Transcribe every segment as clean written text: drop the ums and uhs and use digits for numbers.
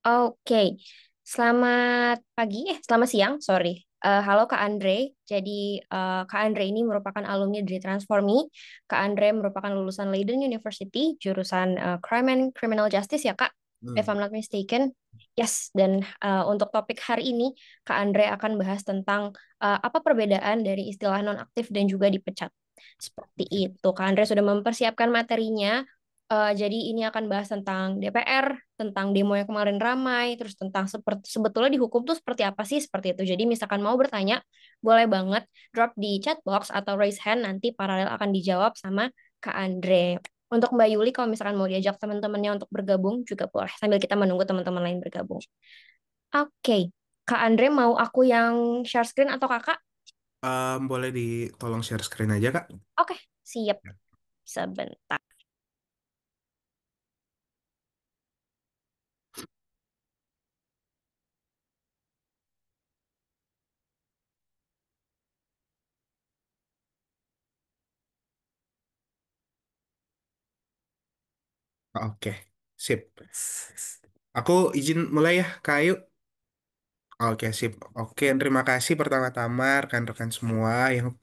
Oke, selamat pagi, selamat siang, sorry. Halo Kak Andre. Jadi Kak Andre ini merupakan alumni dari Transformi. Kak Andre merupakan lulusan Leiden University, jurusan Crime and Criminal Justice ya Kak, if Hmm, I'm not mistaken. Yes, dan untuk topik hari ini Kak Andre akan bahas tentang apa perbedaan dari istilah nonaktif dan juga dipecat. Seperti oke. itu. Kak Andre sudah mempersiapkan materinya. Jadi ini akan bahas tentang DPR, tentang demo yang kemarin ramai, terus tentang seperti sebetulnya di hukum tuh seperti apa sih seperti itu. Jadi misalkan mau bertanya, boleh banget drop di chat box atau raise hand nanti paralel akan dijawab sama Kak Andre. Untuk Mbak Yuli kalau misalkan mau diajak teman-temannya untuk bergabung juga boleh sambil kita menunggu teman-teman lain bergabung. Oke, Kak Andre mau aku yang share screen atau Kakak? Boleh ditolong share screen aja, Kak? Oke, siap. Sebentar. Oke, sip. Aku izin mulai ya, Kak Ayu. Oke, sip. Oke, terima kasih pertama-tama rekan-rekan semua yang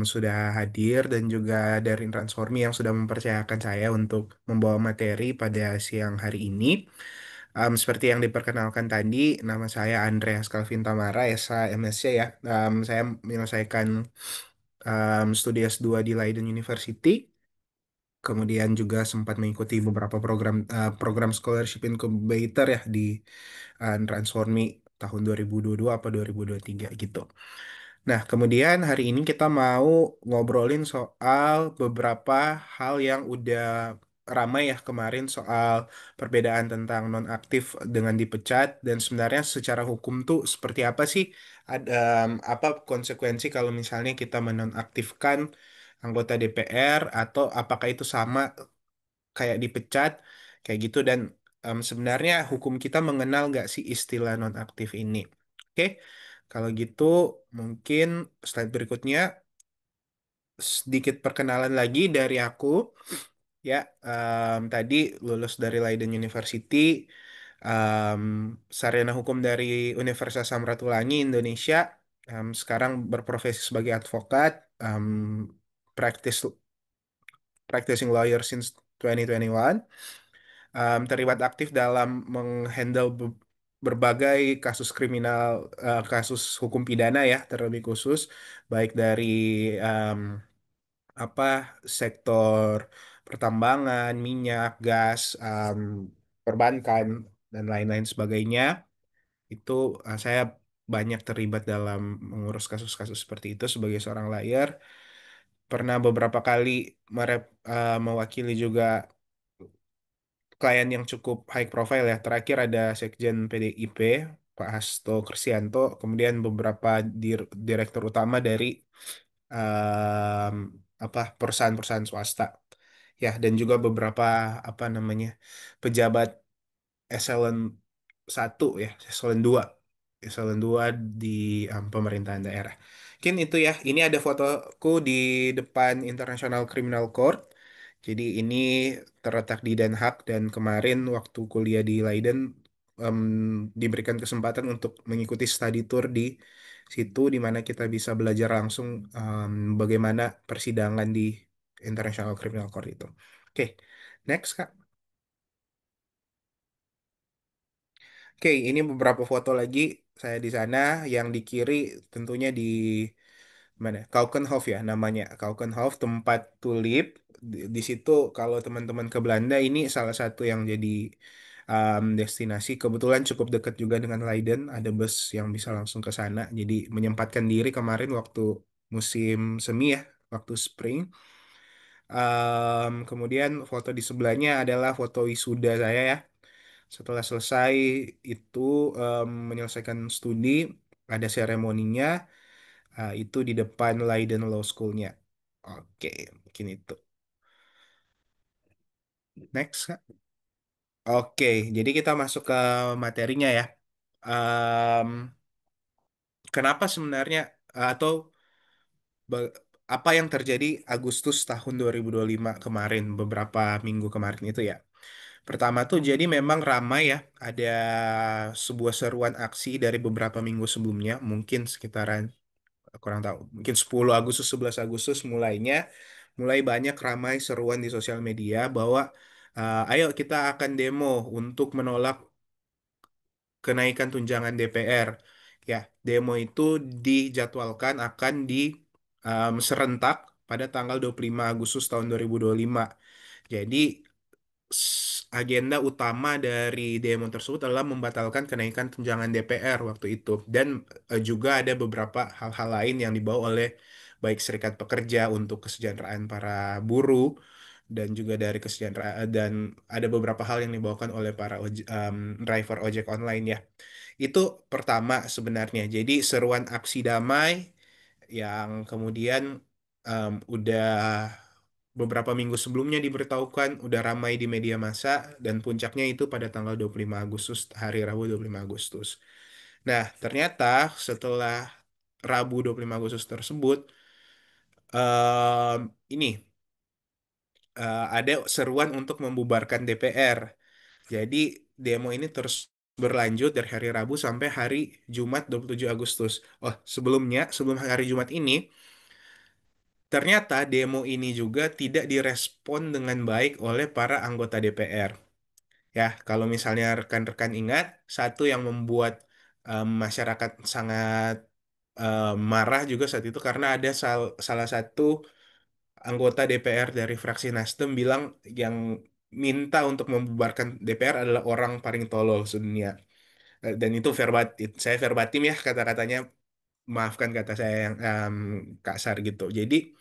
sudah hadir dan juga dari Transformi yang sudah mempercayakan saya untuk membawa materi pada siang hari ini. Seperti yang diperkenalkan tadi, nama saya Andreas Calvin Tamara, SA MSc ya. Saya menyelesaikan studi S2 di Leiden University. Kemudian juga sempat mengikuti beberapa program scholarship incubator ya di Transformi tahun 2022 apa 2023 gitu. Nah, kemudian hari ini kita mau ngobrolin soal beberapa hal yang udah ramai ya kemarin soal perbedaan tentang nonaktif dengan dipecat dan sebenarnya secara hukum tuh seperti apa sih ada apa konsekuensi kalau misalnya kita menonaktifkan anggota DPR atau apakah itu sama kayak dipecat kayak gitu dan sebenarnya hukum kita mengenal nggak sih istilah nonaktif ini? Oke, kalau gitu mungkin slide berikutnya sedikit perkenalan lagi dari aku ya. Tadi lulus dari Leiden University, em, sarjana hukum dari Universitas Samratulangi Indonesia. Sekarang berprofesi sebagai advokat, practice practicing lawyer since 2021. Terlibat aktif dalam menghandle berbagai kasus kriminal, kasus hukum pidana ya, terlebih khusus, baik dari em, apa sektor pertambangan, minyak, gas, perbankan, dan lain-lain sebagainya. Itu saya banyak terlibat dalam mengurus kasus-kasus seperti itu sebagai seorang lawyer. Pernah beberapa kali mewakili juga klien yang cukup high profile ya. Terakhir ada Sekjen PDIP, Pak Hasto Kristianto, kemudian beberapa direktur utama dari em, apa perusahaan-perusahaan swasta. Ya, dan juga beberapa apa namanya pejabat eselon 1 ya, eselon 2 di pemerintahan daerah. Mungkin itu ya. Ini ada fotoku di depan International Criminal Court. Jadi ini terletak di Den Haag dan kemarin waktu kuliah di Leiden em, diberikan kesempatan untuk mengikuti study tour di situ di mana kita bisa belajar langsung bagaimana persidangan di International Criminal Court itu. Oke, next Kak. Oke, ini beberapa foto lagi saya di sana. Yang di kiri tentunya di mana? Keukenhof ya namanya. Keukenhof tempat tulip. Di situ kalau teman-teman ke Belanda ini salah satu yang jadi destinasi. Kebetulan cukup dekat juga dengan Leiden. Ada bus yang bisa langsung ke sana. Jadi menyempatkan diri kemarin waktu musim semi ya, waktu spring. Kemudian foto di sebelahnya adalah foto wisuda saya ya. Setelah selesai itu menyelesaikan studi, ada seremoninya, itu di depan Leiden Law School-nya. Oke, mungkin itu. Next, Kak. Oke, jadi kita masuk ke materinya ya. Em, Kenapa sebenarnya atau ba- apa yang terjadi Agustus tahun 2025 kemarin, beberapa minggu kemarin itu ya. Pertama tuh jadi memang ramai ya, ada sebuah seruan aksi dari beberapa minggu sebelumnya, mungkin sekitaran kurang tahu, mungkin 10 Agustus, 11 Agustus mulai banyak ramai seruan di sosial media bahwa ayo kita akan demo untuk menolak kenaikan tunjangan DPR. Ya, demo itu dijadwalkan akan di serentak pada tanggal 25 Agustus tahun 2025. Jadi agenda utama dari demo tersebut adalah membatalkan kenaikan tunjangan DPR waktu itu dan juga ada beberapa hal-hal lain yang dibawa oleh baik serikat pekerja untuk kesejahteraan para buruh dan juga dari kesejahteraan dan ada beberapa hal yang dibawakan oleh para driver ojek online ya. Itu pertama sebenarnya. Jadi seruan aksi damai yang kemudian udah beberapa minggu sebelumnya diberitahukan, udah ramai di media massa, dan puncaknya itu pada tanggal 25 Agustus, hari Rabu 25 Agustus. Nah, ternyata setelah Rabu 25 Agustus tersebut, ini ada seruan untuk membubarkan DPR. Jadi demo ini terus berlanjut dari hari Rabu sampai hari Jumat 27 Agustus. Oh, sebelumnya, sebelum hari Jumat ini, ternyata demo ini juga tidak direspon dengan baik oleh para anggota DPR. Ya, kalau misalnya rekan-rekan ingat, satu yang membuat masyarakat sangat marah juga saat itu karena ada salah satu anggota DPR dari fraksi Nasdem bilang yang minta untuk membubarkan DPR adalah orang paling tolol sedunia. Dan itu saya verbatim ya kata-katanya, maafkan kata saya yang kasar gitu. Jadi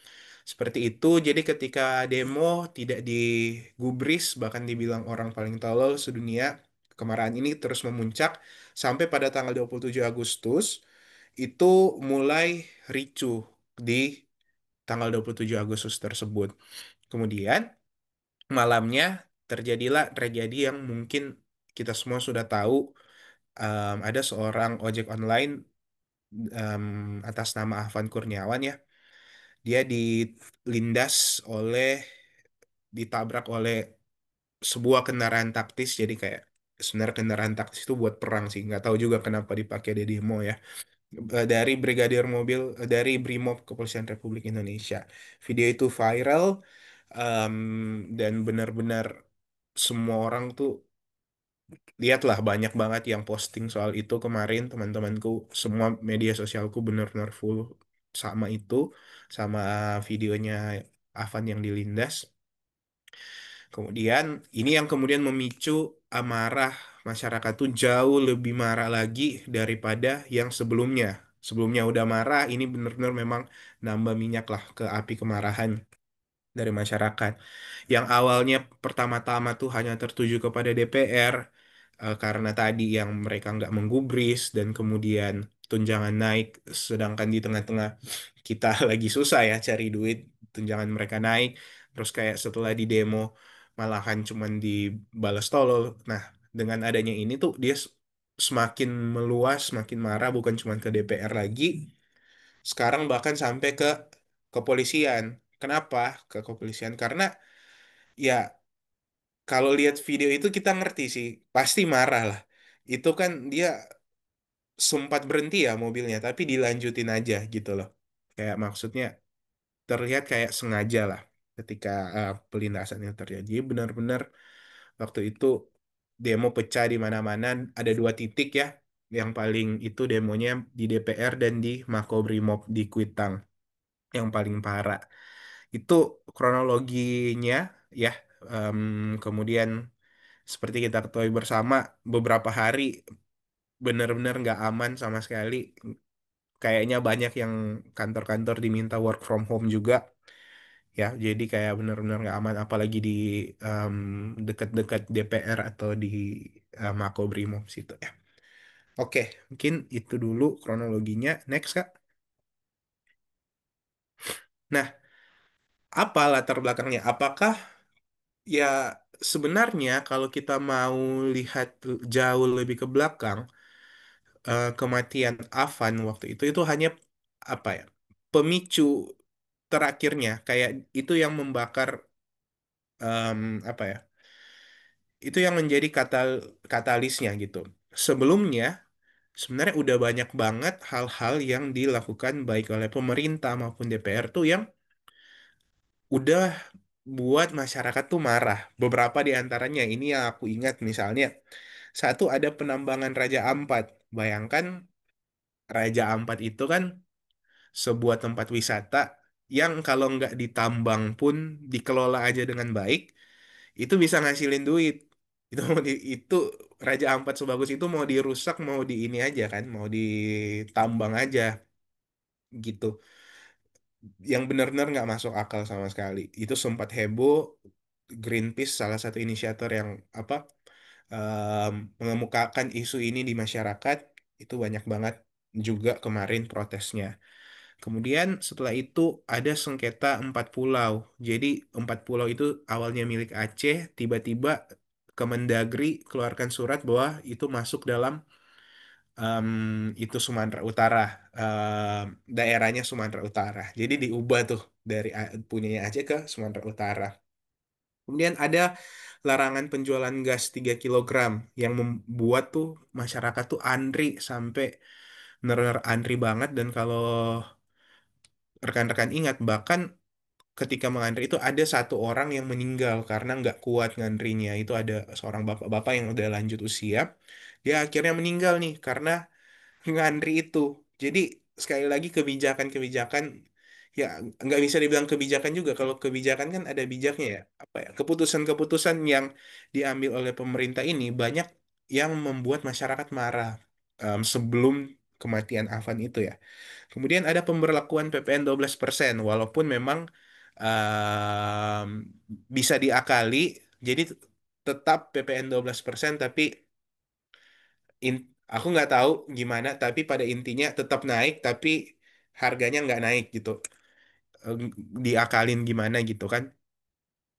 seperti itu. Jadi ketika demo tidak digubris, bahkan dibilang orang paling tolol sedunia, kemarahan ini terus memuncak sampai pada tanggal 27 Agustus itu mulai ricuh di tanggal 27 Agustus tersebut. Kemudian malamnya terjadilah tragedi yang mungkin kita semua sudah tahu. Ada seorang ojek online em, atas nama Ahvan Kurniawan ya. Dia ditabrak oleh sebuah kendaraan taktis. Jadi kayak sebenarnya kendaraan taktis itu buat perang sih. Nggak tahu juga kenapa dipakai di demo ya. Dari dari Brimob Kepolisian Republik Indonesia. Video itu viral em, dan benar-benar semua orang tuh lihatlah banyak banget yang posting soal itu kemarin teman-temanku, semua media sosialku benar-benar full sama itu, sama videonya Avan yang dilindas. Kemudian ini yang kemudian memicu amarah masyarakat tuh jauh lebih marah lagi daripada yang sebelumnya. Sebelumnya udah marah, ini benar-benar memang nambah minyak lah ke api kemarahan dari masyarakat. Yang awalnya pertama-tama tuh hanya tertuju kepada DPR karena tadi yang mereka nggak menggubris dan kemudian tunjangan naik, sedangkan di tengah-tengah kita lagi susah ya cari duit, tunjangan mereka naik, terus kayak setelah di demo malahan cuman dibalas tolol. Nah, dengan adanya ini tuh dia semakin meluas, semakin marah bukan cuma ke DPR lagi, sekarang bahkan sampai ke kepolisian. Kenapa ke kepolisian? Karena ya kalau lihat video itu kita ngerti sih, pasti marah lah. Itu kan dia sempat berhenti ya mobilnya, tapi dilanjutin aja gitu loh. Kayak maksudnya terlihat kayak sengaja lah ketika pelintasan yang terjadi. Benar-benar waktu itu demo pecah di mana-mana. Ada dua titik ya, yang paling itu demonya di DPR dan di Makobrimob di Kuitang yang paling parah. Itu kronologinya ya. Em, Kemudian seperti kita ketahui bersama, beberapa hari benar-benar nggak aman sama sekali. Kayaknya banyak yang kantor-kantor diminta work from home juga ya. Jadi kayak benar-benar nggak aman, apalagi di em, dekat-dekat DPR atau di Makobrimob situ ya. Oke, mungkin itu dulu kronologinya. Next, Kak. Nah, apa latar belakangnya? Apakah ya sebenarnya kalau kita mau lihat jauh lebih ke belakang, kematian Afan waktu itu hanya apa ya, pemicu terakhirnya kayak itu yang membakar apa ya, Itu yang menjadi katalisnya gitu. Sebelumnya sebenarnya udah banyak banget hal-hal yang dilakukan baik oleh pemerintah maupun DPR tuh yang udah buat masyarakat tuh marah. Beberapa di antaranya ini yang aku ingat misalnya satu ada penambangan Raja Ampat. Bayangkan Raja Ampat itu kan sebuah tempat wisata yang kalau nggak ditambang pun dikelola aja dengan baik, itu bisa ngasilin duit. Itu Raja Ampat sebagus itu mau dirusak, mau di ini aja kan, mau ditambang aja gitu. Yang benar-benar nggak masuk akal sama sekali. Itu sempat heboh. Greenpeace salah satu inisiator yang apa mengemukakan isu ini di masyarakat, itu banyak banget juga kemarin protesnya. Kemudian setelah itu ada sengketa 4 pulau. Jadi 4 pulau itu awalnya milik Aceh, tiba-tiba Kemendagri keluarkan surat bahwa itu masuk dalam em, itu Sumatera Utara, daerahnya Sumatera Utara. Jadi diubah tuh dari punyanya Aceh ke Sumatera Utara. Kemudian ada larangan penjualan gas 3 kilogram yang membuat tuh masyarakat tuh antri sampai benar-benar antri banget dan kalau rekan-rekan ingat bahkan ketika mengantri itu ada satu orang yang meninggal karena nggak kuat ngantrinya. Itu ada seorang bapak-bapak yang udah lanjut usia. Dia akhirnya meninggal nih karena ngantri itu. Jadi sekali lagi kebijakan-kebijakan ya nggak bisa dibilang kebijakan juga. Kalau kebijakan kan ada bijaknya ya. Apa ya? Keputusan-keputusan yang diambil oleh pemerintah ini banyak yang membuat masyarakat marah sebelum kematian Afan itu ya. Kemudian ada pemberlakuan PPN 12%, walaupun memang em, bisa diakali, jadi tetap PPN 12%, tapi aku nggak tahu gimana, tapi pada intinya tetap naik, tapi harganya nggak naik gitu. Em, Diakalin gimana gitu kan.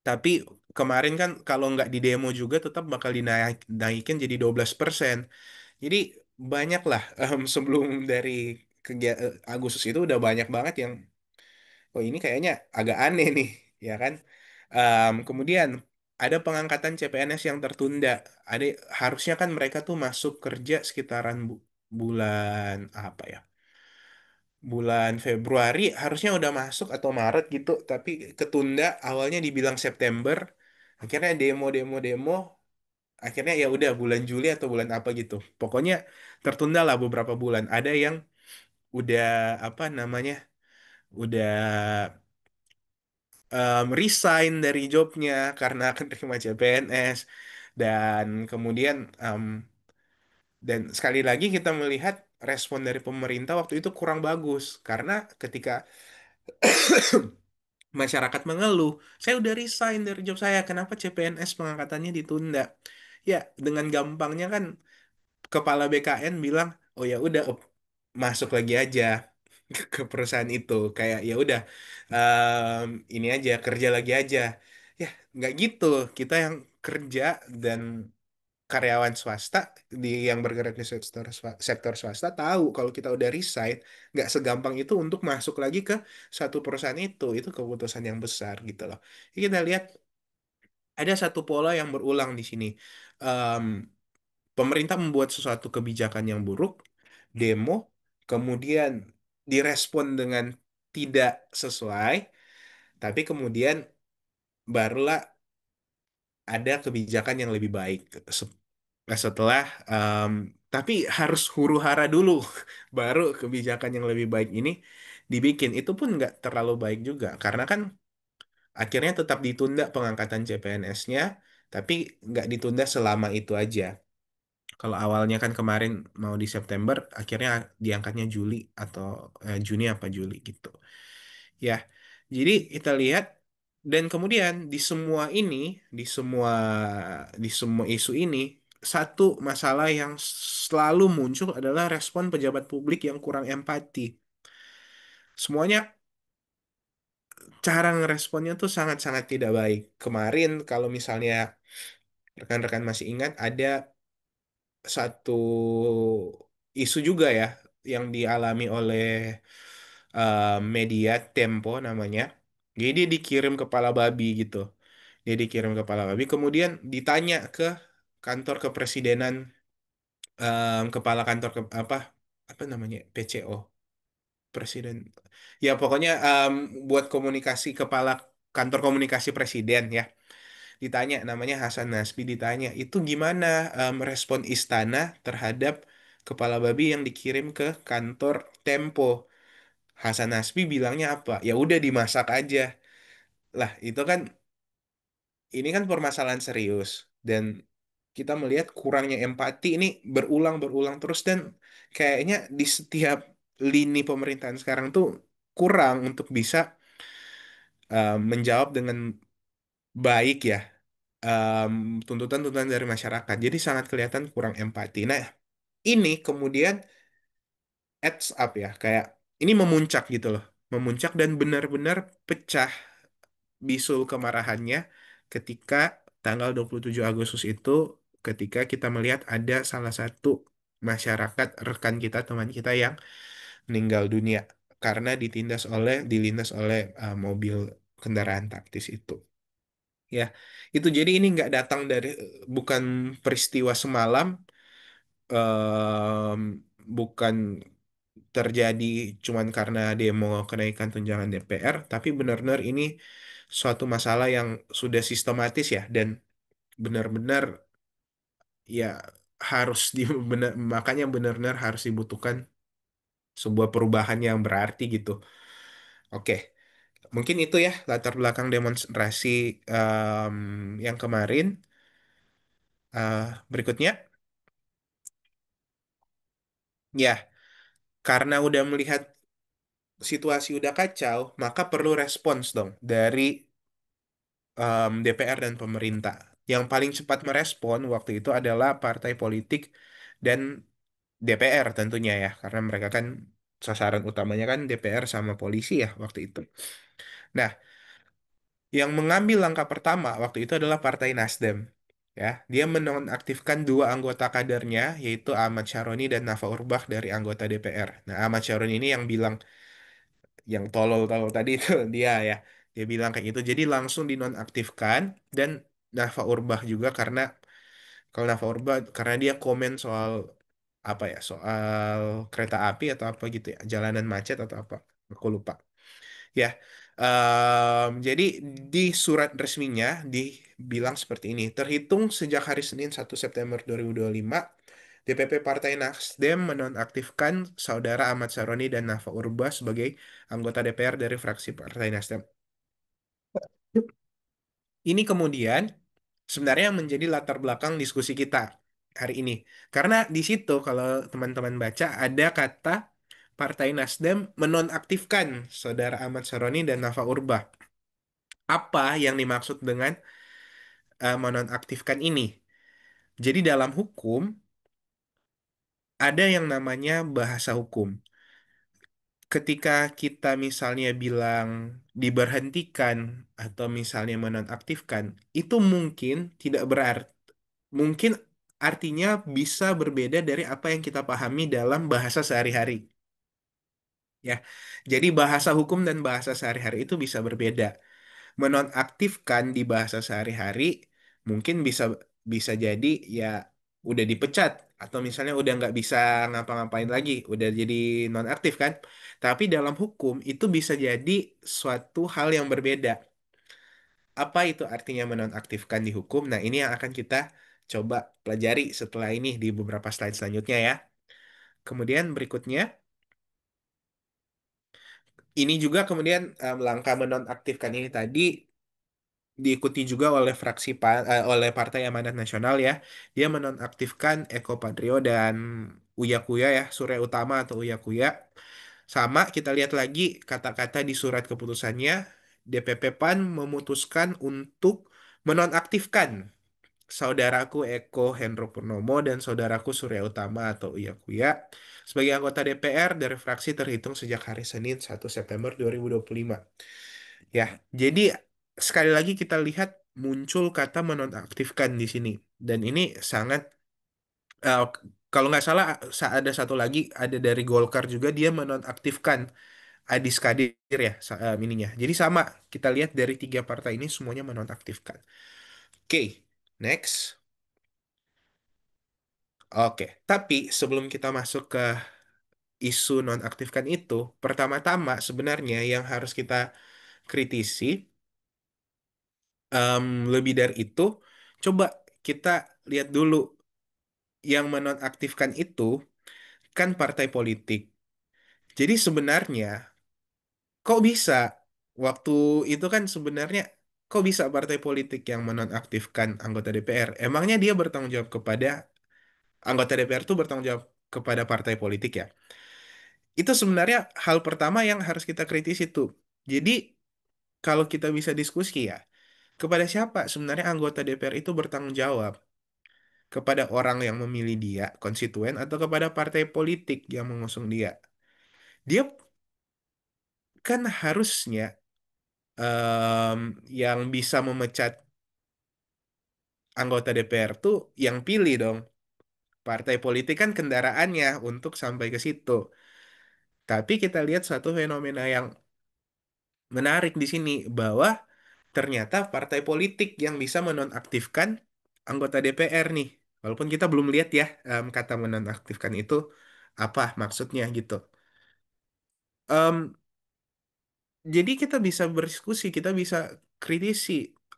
Tapi kemarin kan kalau nggak di demo juga tetap bakal dinaikin jadi 12%. Jadi banyak lah sebelum dari Agustus itu udah banyak banget yang oh ini kayaknya agak aneh nih, ya kan? Kemudian ada pengangkatan CPNS yang tertunda. Ada harusnya kan mereka tuh masuk kerja sekitaran bulan apa ya? Bulan Februari harusnya udah masuk atau Maret gitu, tapi ketunda. Awalnya dibilang September, akhirnya demo, akhirnya ya udah bulan Juli atau bulan apa gitu. Pokoknya tertunda lah beberapa bulan. Ada yang udah apa namanya? Udah resign dari jobnya karena keterima CPNS dan kemudian dan sekali lagi kita melihat respon dari pemerintah waktu itu kurang bagus karena ketika masyarakat mengeluh, saya udah resign dari job saya, kenapa CPNS pengangkatannya ditunda? Ya, dengan gampangnya kan kepala BKN bilang, oh ya udah masuk lagi aja ke perusahaan itu kayak ya udah ini aja kerja lagi aja ya nggak gitu kita yang kerja dan karyawan swasta yang bergerak di sektor swasta tahu kalau kita udah resign nggak segampang itu untuk masuk lagi ke satu perusahaan itu keputusan yang besar gitu loh. Jadi kita lihat ada satu pola yang berulang di sini. Em, Pemerintah membuat sesuatu kebijakan yang buruk, demo, kemudian direspon dengan tidak sesuai, tapi kemudian barulah ada kebijakan yang lebih baik. Setelah, em, tapi harus huru hara dulu, baru kebijakan yang lebih baik ini dibikin. Itu pun nggak terlalu baik juga, karena kan akhirnya tetap ditunda pengangkatan CPNS-nya, tapi nggak ditunda selama itu aja. Kalau awalnya kan kemarin mau di September, akhirnya diangkatnya Juli atau Juni apa Juli gitu. Ya, jadi kita lihat dan kemudian di semua isu ini, satu masalah yang selalu muncul adalah respon pejabat publik yang kurang empati. Semuanya cara ngeresponnya tuh sangat-sangat tidak baik. Kemarin kalau misalnya rekan-rekan masih ingat ada satu isu juga ya yang dialami oleh media Tempo namanya. Jadi dia dikirim kepala babi gitu. Dia dikirim ke Kepala Babi, kemudian ditanya ke kantor kepresidenan, kepala kantor apa apa namanya, PCO, presiden. Ya pokoknya buat komunikasi, kepala kantor komunikasi presiden ya. Ditanya, namanya Hasan Nasbi, ditanya itu gimana respon istana terhadap Kepala Babi yang dikirim ke kantor Tempo. Hasan Nasbi bilangnya apa? Ya udah dimasak aja. Lah, itu kan, ini kan permasalahan serius, dan kita melihat kurangnya empati ini berulang-berulang terus, dan kayaknya di setiap lini pemerintahan sekarang tuh kurang untuk bisa menjawab dengan baik ya tuntutan-tuntutan dari masyarakat. Jadi sangat kelihatan kurang empati. Nah, ini kemudian adds up ya, kayak ini memuncak gitu loh. Memuncak dan benar-benar pecah bisul kemarahannya ketika tanggal 27 Agustus itu, ketika kita melihat ada salah satu masyarakat, rekan kita, teman kita yang meninggal dunia karena dilindas oleh mobil kendaraan taktis itu. Ya, itu jadi ini nggak datang dari, bukan peristiwa semalam, em, bukan terjadi cuman karena demo kenaikan tunjangan DPR, tapi benar-benar ini suatu masalah yang sudah sistematis ya, dan benar-benar ya harus makanya benar-benar harus dibutuhkan sebuah perubahan yang berarti gitu. Oke, mungkin itu ya latar belakang demonstrasi yang kemarin. Berikutnya, ya karena udah melihat situasi udah kacau, maka perlu respons dong dari DPR dan pemerintah. Yang paling cepat merespon waktu itu adalah partai politik dan DPR tentunya ya, karena mereka kan sasaran utamanya kan DPR sama polisi ya waktu itu. Nah, yang mengambil langkah pertama waktu itu adalah Partai Nasdem. Ya, dia menonaktifkan dua anggota kadernya, yaitu Ahmad Syaroni dan Nafa Urbach dari anggota DPR. Nah, Ahmad Syaroni ini yang bilang, yang tolol-tolol tadi itu dia ya. Dia bilang kayak gitu. Jadi langsung dinonaktifkan, dan Nafa Urbach juga karena, kalau Nafa Urbach karena dia komen soal apa ya, soal kereta api atau apa gitu ya, jalanan macet atau apa, aku lupa. Ya, jadi di surat resminya dibilang seperti ini. Terhitung sejak hari Senin 1 September 2025, DPP Partai Nasdem menonaktifkan Saudara Ahmad Saroni dan Nafa Urba sebagai anggota DPR dari fraksi Partai Nasdem. Ini kemudian sebenarnya yang menjadi latar belakang diskusi kita hari ini. Karena di situ kalau teman-teman baca ada kata Partai Nasdem menonaktifkan Saudara Ahmad Saroni dan Nafa Urba. Apa yang dimaksud dengan menonaktifkan ini? Jadi dalam hukum ada yang namanya bahasa hukum. Ketika kita misalnya bilang diberhentikan atau misalnya menonaktifkan, itu mungkin tidak berarti, mungkin artinya bisa berbeda dari apa yang kita pahami dalam bahasa sehari-hari. Ya, jadi bahasa hukum dan bahasa sehari-hari itu bisa berbeda. Menonaktifkan di bahasa sehari-hari mungkin bisa bisa jadi ya udah dipecat, atau misalnya udah nggak bisa ngapa-ngapain lagi, udah jadi nonaktif kan. Tapi dalam hukum itu bisa jadi suatu hal yang berbeda. Apa itu artinya menonaktifkan di hukum? Nah, ini yang akan kita coba pelajari setelah ini di beberapa slide selanjutnya ya. Kemudian berikutnya, ini juga kemudian langkah menonaktifkan ini tadi diikuti juga oleh oleh Partai Amanat Nasional ya. Dia menonaktifkan Eko Patrio dan Uya Kuya ya, Surya Utama atau Uya Kuya. Sama kita lihat lagi kata-kata di surat keputusannya, DPP PAN memutuskan untuk menonaktifkan saudaraku Eko Hendro Purnomo dan saudaraku Surya Utama atau Uya Kuya sebagai anggota DPR dari fraksi terhitung sejak hari Senin 1 September 2025. Ya, jadi sekali lagi kita lihat muncul kata menonaktifkan di sini, dan ini sangat eh, kalau nggak salah ada satu lagi, ada dari Golkar juga, dia menonaktifkan Adiskadir ya ininya. Jadi sama, kita lihat dari tiga partai ini semuanya menonaktifkan. Oke, next. Oke, tapi sebelum kita masuk ke isu nonaktifkan itu, pertama-tama sebenarnya yang harus kita kritisi, em, lebih dari itu, coba kita lihat dulu yang menonaktifkan itu kan partai politik. Jadi sebenarnya kok bisa waktu itu kan sebenarnya kok bisa partai politik yang menonaktifkan anggota DPR? Emangnya dia bertanggung jawab kepada anggota DPR itu bertanggung jawab kepada partai politik ya? Itu sebenarnya hal pertama yang harus kita kritisi tuh. Jadi kalau kita bisa diskusi ya, kepada siapa sebenarnya anggota DPR itu bertanggung jawab? Kepada orang yang memilih dia, konstituen, atau kepada partai politik yang mengusung dia? Dia kan harusnya em, yang bisa memecat anggota DPR tuh yang pilih dong. Partai politik kan kendaraannya untuk sampai ke situ. Tapi kita lihat satu fenomena yang menarik di sini bahwa ternyata partai politik yang bisa menonaktifkan anggota DPR nih. Walaupun kita belum lihat ya kata menonaktifkan itu apa maksudnya gitu. Em, jadi kita bisa berdiskusi, kita bisa kritisi.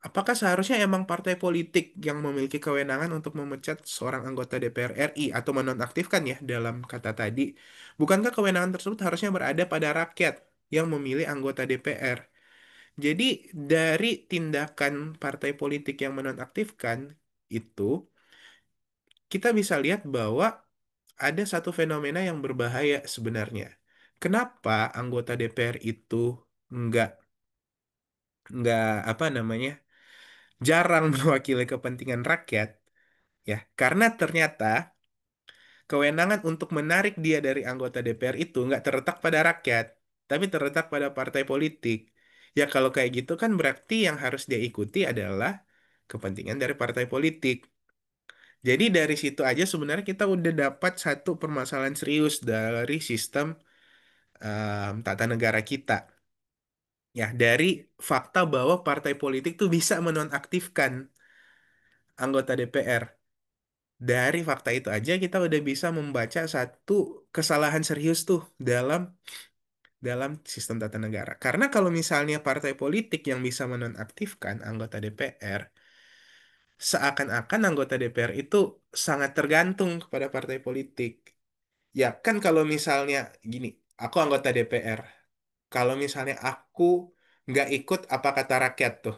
Apakah seharusnya emang partai politik yang memiliki kewenangan untuk memecat seorang anggota DPR RI atau menonaktifkan ya dalam kata tadi? Bukankah kewenangan tersebut harusnya berada pada rakyat yang memilih anggota DPR? Jadi dari tindakan partai politik yang menonaktifkan itu, kita bisa lihat bahwa ada satu fenomena yang berbahaya sebenarnya. Kenapa anggota DPR itu nggak nggak apa namanya jarang mewakili kepentingan rakyat ya karena ternyata kewenangan untuk menarik dia dari anggota DPR itu nggak terletak pada rakyat tapi terletak pada partai politik ya kalau kayak gitu kan berarti yang harus dia ikuti adalah kepentingan dari partai politik jadi dari situ aja sebenarnya kita udah dapat satu permasalahan serius dari sistem tata negara kita ya dari fakta bahwa partai politik tuh bisa menonaktifkan anggota DPR. Dari fakta itu aja kita udah bisa membaca satu kesalahan serius tuh dalam sistem tata negara. Karena kalau misalnya partai politik yang bisa menonaktifkan anggota DPR, seakan-akan anggota DPR itu sangat tergantung kepada partai politik. Ya kan kalau misalnya gini, aku anggota DPR. Kalau misalnya aku nggak ikut apa kata rakyat tuh,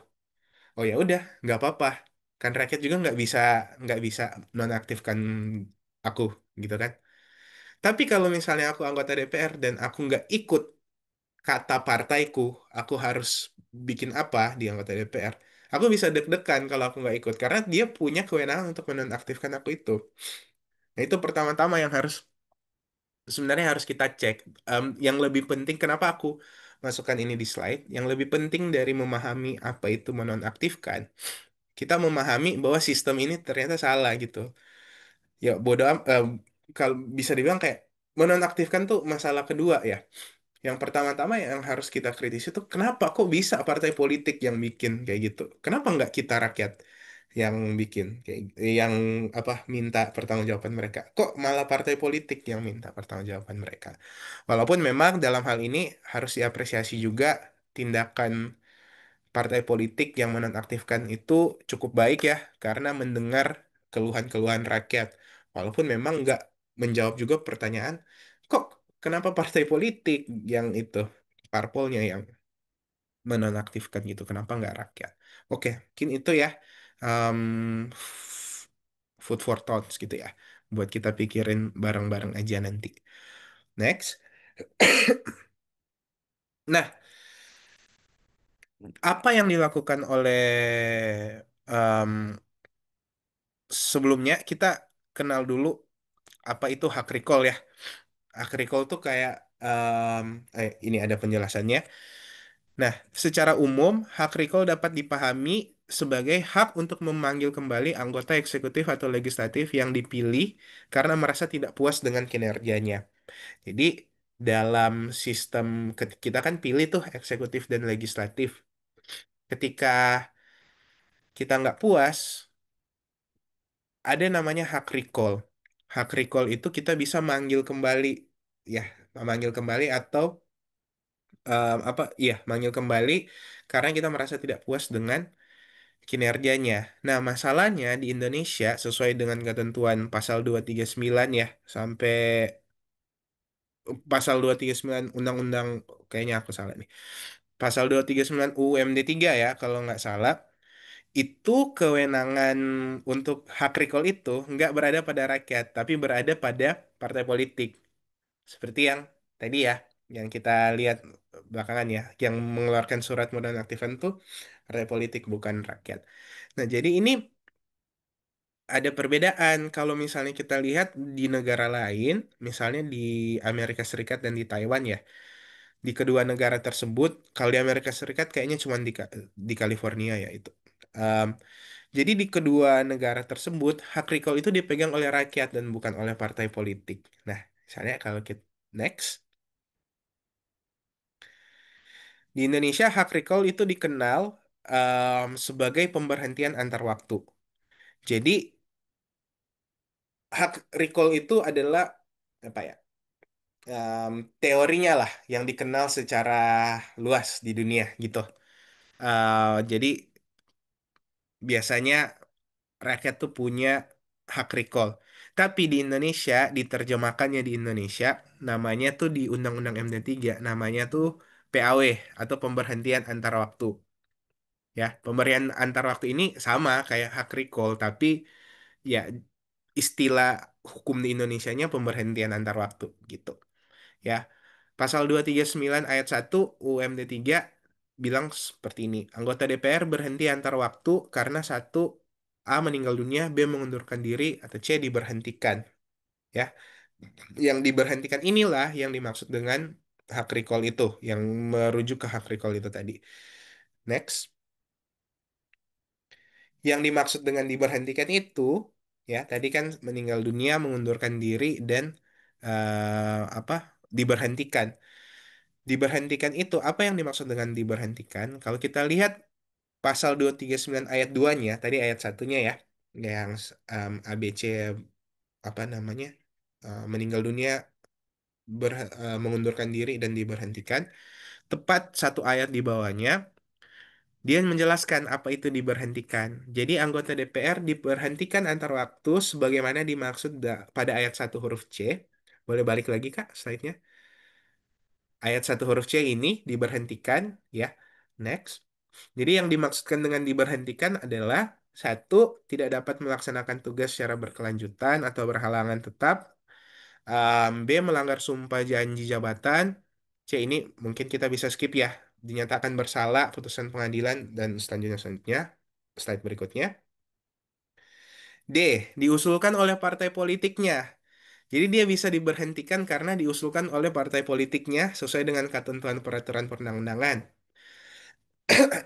oh ya udah nggak apa-apa. Kan rakyat juga nggak bisa nonaktifkan aku gitu kan. Tapi kalau misalnya aku anggota DPR dan aku nggak ikut kata partaiku, aku harus bikin apa di anggota DPR, aku bisa deg-degan kalau aku nggak ikut karena dia punya kewenangan untuk menonaktifkan aku itu. Nah, itu pertama-tama yang sebenarnya harus kita cek. Yang lebih penting kenapa aku masukkan ini di slide, yang lebih penting dari memahami apa itu menonaktifkan, kita memahami bahwa sistem ini ternyata salah gitu. Ya bodoh kalau bisa dibilang kayak menonaktifkan tuh masalah kedua ya. Yang pertama-tama yang harus kita kritisi itu kenapa kok bisa partai politik yang bikin kayak gitu? Kenapa nggak kita rakyat yang bikin kayak yang apa minta pertanggungjawaban mereka? Kok malah partai politik yang minta pertanggungjawaban mereka? Walaupun memang dalam hal ini harus diapresiasi juga tindakan partai politik yang menonaktifkan itu cukup baik ya karena mendengar keluhan-keluhan rakyat. Walaupun memang nggak menjawab juga pertanyaan, kok kenapa partai politik yang itu, parpolnya yang menonaktifkan gitu, kenapa nggak rakyat? Oke, mungkin itu ya um, food for thoughts gitu ya, buat kita pikirin bareng-bareng aja nanti. Next. Nah, apa yang dilakukan oleh um, sebelumnya kita kenal dulu apa itu hak recall ya. Hak recall tuh kayak ini ada penjelasannya. Nah, secara umum hak recall dapat dipahami sebagai hak untuk memanggil kembali anggota eksekutif atau legislatif yang dipilih karena merasa tidak puas dengan kinerjanya. Jadi dalam sistem kita kan pilih tuh eksekutif dan legislatif. Ketika kita nggak puas, ada namanya hak recall. Hak recall itu kita bisa manggil kembali, ya, manggil kembali atau apa, iya, manggil kembali karena kita merasa tidak puas dengan kinerjanya. Nah, masalahnya di Indonesia sesuai dengan ketentuan pasal 239 ya, sampai pasal 239 Undang-Undang, kayaknya aku salah nih. Pasal 239 UUMD 3 ya, kalau nggak salah, itu kewenangan untuk hak recall itu nggak berada pada rakyat, tapi berada pada partai politik. Seperti yang tadi ya, yang kita lihat belakangan ya, yang mengeluarkan surat nonaktifan itu partai politik bukan rakyat. Nah, jadi ini ada perbedaan kalau misalnya kita lihat di negara lain, misalnya di Amerika Serikat dan di Taiwan ya. Di kedua negara tersebut, kalau di Amerika Serikat kayaknya cuma di California ya itu. Em, jadi di kedua negara tersebut, hak recall itu dipegang oleh rakyat dan bukan oleh partai politik. Nah, misalnya kalau kita next, di Indonesia hak recall itu dikenal sebagai pemberhentian antar waktu. Jadi hak recall itu adalah apa ya? Teorinya lah yang dikenal secara luas di dunia gitu. Jadi biasanya rakyat tuh punya hak recall. Tapi di Indonesia, diterjemahkannya di Indonesia, namanya tuh di Undang-Undang MD 3 namanya tuh PAW atau pemberhentian antar waktu. Ya, pemberian antar waktu ini sama kayak hak recall, tapi ya istilah hukum di Indonesianya pemberhentian antar waktu gitu. Ya, Pasal 239 ayat 1 UMD 3 bilang seperti ini. Anggota DPR berhenti antar waktu karena satu A meninggal dunia, B mengundurkan diri, atau C diberhentikan. Ya, yang diberhentikan inilah yang dimaksud dengan hak recall itu, yang merujuk ke hak recall itu tadi. Next, yang dimaksud dengan diberhentikan itu, ya tadi kan meninggal dunia, mengundurkan diri, dan apa? Diberhentikan. Diberhentikan itu, apa yang dimaksud dengan diberhentikan? Kalau kita lihat pasal 239 ayat 2-nya, tadi ayat satunya ya, yang ABC apa namanya? Meninggal dunia, mengundurkan diri dan diberhentikan. Tepat satu ayat di bawahnya, dia menjelaskan apa itu diberhentikan. Jadi anggota DPR diberhentikan antar waktu sebagaimana dimaksud pada ayat 1 huruf C. Boleh balik lagi Kak slide-nya? Ayat 1 huruf C ini diberhentikan ya. Next. Jadi yang dimaksudkan dengan diberhentikan adalah satu, tidak dapat melaksanakan tugas secara berkelanjutan atau berhalangan tetap. B, melanggar sumpah janji jabatan. C, ini mungkin kita bisa skip ya. Dinyatakan bersalah putusan pengadilan dan selanjutnya. Slide berikutnya. D, diusulkan oleh partai politiknya. Jadi dia bisa diberhentikan karena diusulkan oleh partai politiknya sesuai dengan ketentuan peraturan perundang-undangan.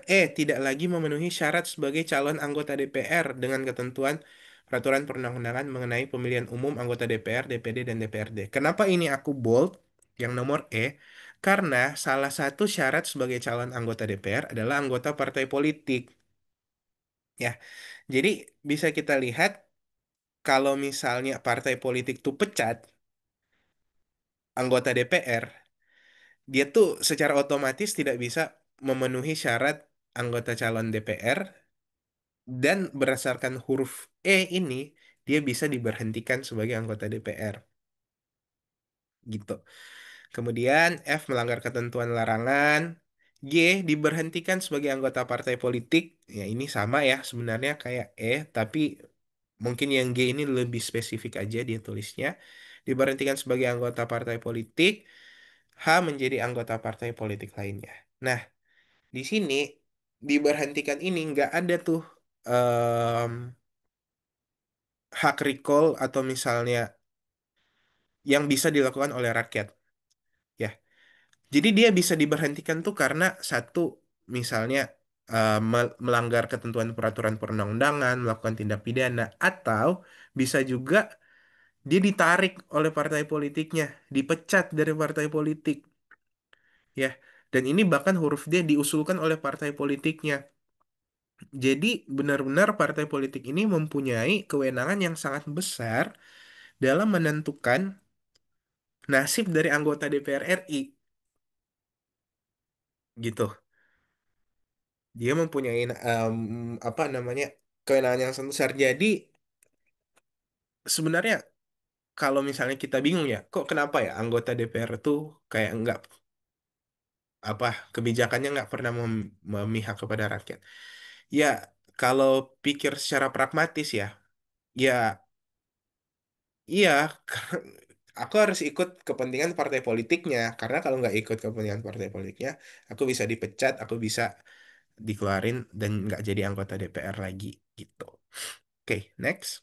Tidak lagi memenuhi syarat sebagai calon anggota DPR dengan ketentuan peraturan perundang-undangan mengenai pemilihan umum anggota DPR, DPD, dan DPRD. Kenapa ini aku bold? Yang nomor E, karena salah satu syarat sebagai calon anggota DPR adalah anggota partai politik. Ya, jadi bisa kita lihat kalau misalnya partai politik tuh pecat anggota DPR, dia tuh secara otomatis tidak bisa memenuhi syarat anggota calon DPR dan berdasarkan huruf E ini dia bisa diberhentikan sebagai anggota DPR gitu. Kemudian F melanggar ketentuan larangan, G diberhentikan sebagai anggota partai politik. Ya ini sama ya sebenarnya kayak E tapi mungkin yang G ini lebih spesifik aja dia tulisnya. Diberhentikan sebagai anggota partai politik, H menjadi anggota partai politik lainnya. Nah, di sini diberhentikan ini nggak ada tuh em, hak recall atau misalnya yang bisa dilakukan oleh rakyat. Ya, jadi dia bisa diberhentikan tuh karena satu misalnya melanggar ketentuan peraturan perundang-undangan, melakukan tindak pidana, atau bisa juga Dia ditarik oleh partai politiknya, dipecat dari partai politik, ya. Dan ini bahkan huruf D diusulkan oleh partai politiknya. Jadi benar-benar partai politik ini mempunyai kewenangan yang sangat besar dalam menentukan nasib dari anggota DPR RI, gitu. Dia mempunyai apa namanya kewenangan yang sangat besar. Jadi sebenarnya kalau misalnya kita bingung ya, kok kenapa ya anggota DPR tuh kayak nggak apa kebijakannya nggak pernah memihak kepada rakyat. Ya kalau pikir secara pragmatis ya, ya iya, aku harus ikut kepentingan partai politiknya. Karena kalau nggak ikut kepentingan partai politiknya, aku bisa dipecat, aku bisa dikeluarin dan nggak jadi anggota DPR lagi gitu. Oke, next.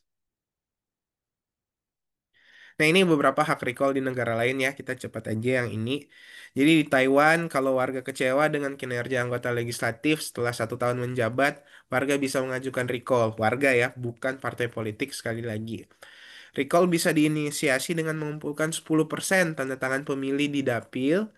Nah, ini beberapa hak recall di negara lain ya. Kita cepat aja yang ini. Jadi di Taiwan, kalau warga kecewa dengan kinerja anggota legislatif setelah 1 tahun menjabat, warga bisa mengajukan recall. Warga ya, bukan partai politik sekali lagi. Recall bisa diinisiasi dengan mengumpulkan 10% tanda tangan pemilih di dapil.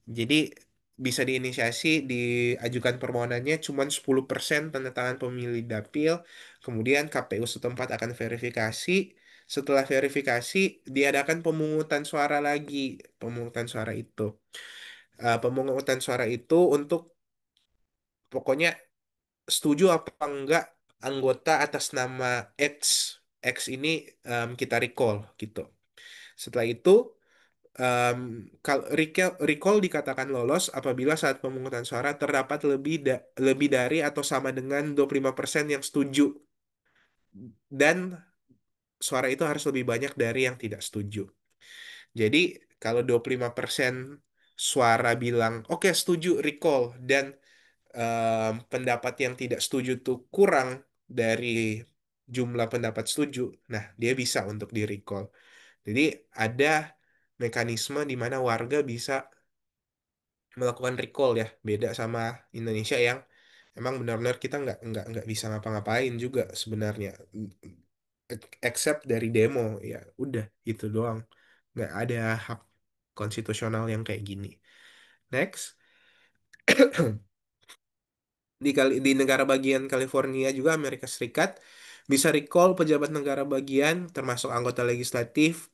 Jadi bisa diinisiasi, diajukan permohonannya cuma 10% tanda tangan pemilih dapil. Kemudian KPU setempat akan verifikasi. Setelah verifikasi, diadakan pemungutan suara lagi. Pemungutan suara itu. Pemungutan suara itu untuk pokoknya setuju apa enggak anggota atas nama X. X ini kita recall gitu. Setelah itu recall dikatakan lolos apabila saat pemungutan suara terdapat lebih dari atau sama dengan 25% yang setuju dan suara itu harus lebih banyak dari yang tidak setuju. Jadi kalau 25% suara bilang oke setuju recall dan pendapat yang tidak setuju tuh kurang dari jumlah pendapat setuju, nah dia bisa untuk di recall. Jadi ada mekanisme di mana warga bisa melakukan recall ya, beda sama Indonesia yang emang benar-benar kita nggak bisa ngapa-ngapain juga sebenarnya, except dari demo ya udah itu doang, nggak ada hak konstitusional yang kayak gini. Next. Di negara bagian California juga Amerika Serikat bisa recall pejabat negara bagian termasuk anggota legislatif.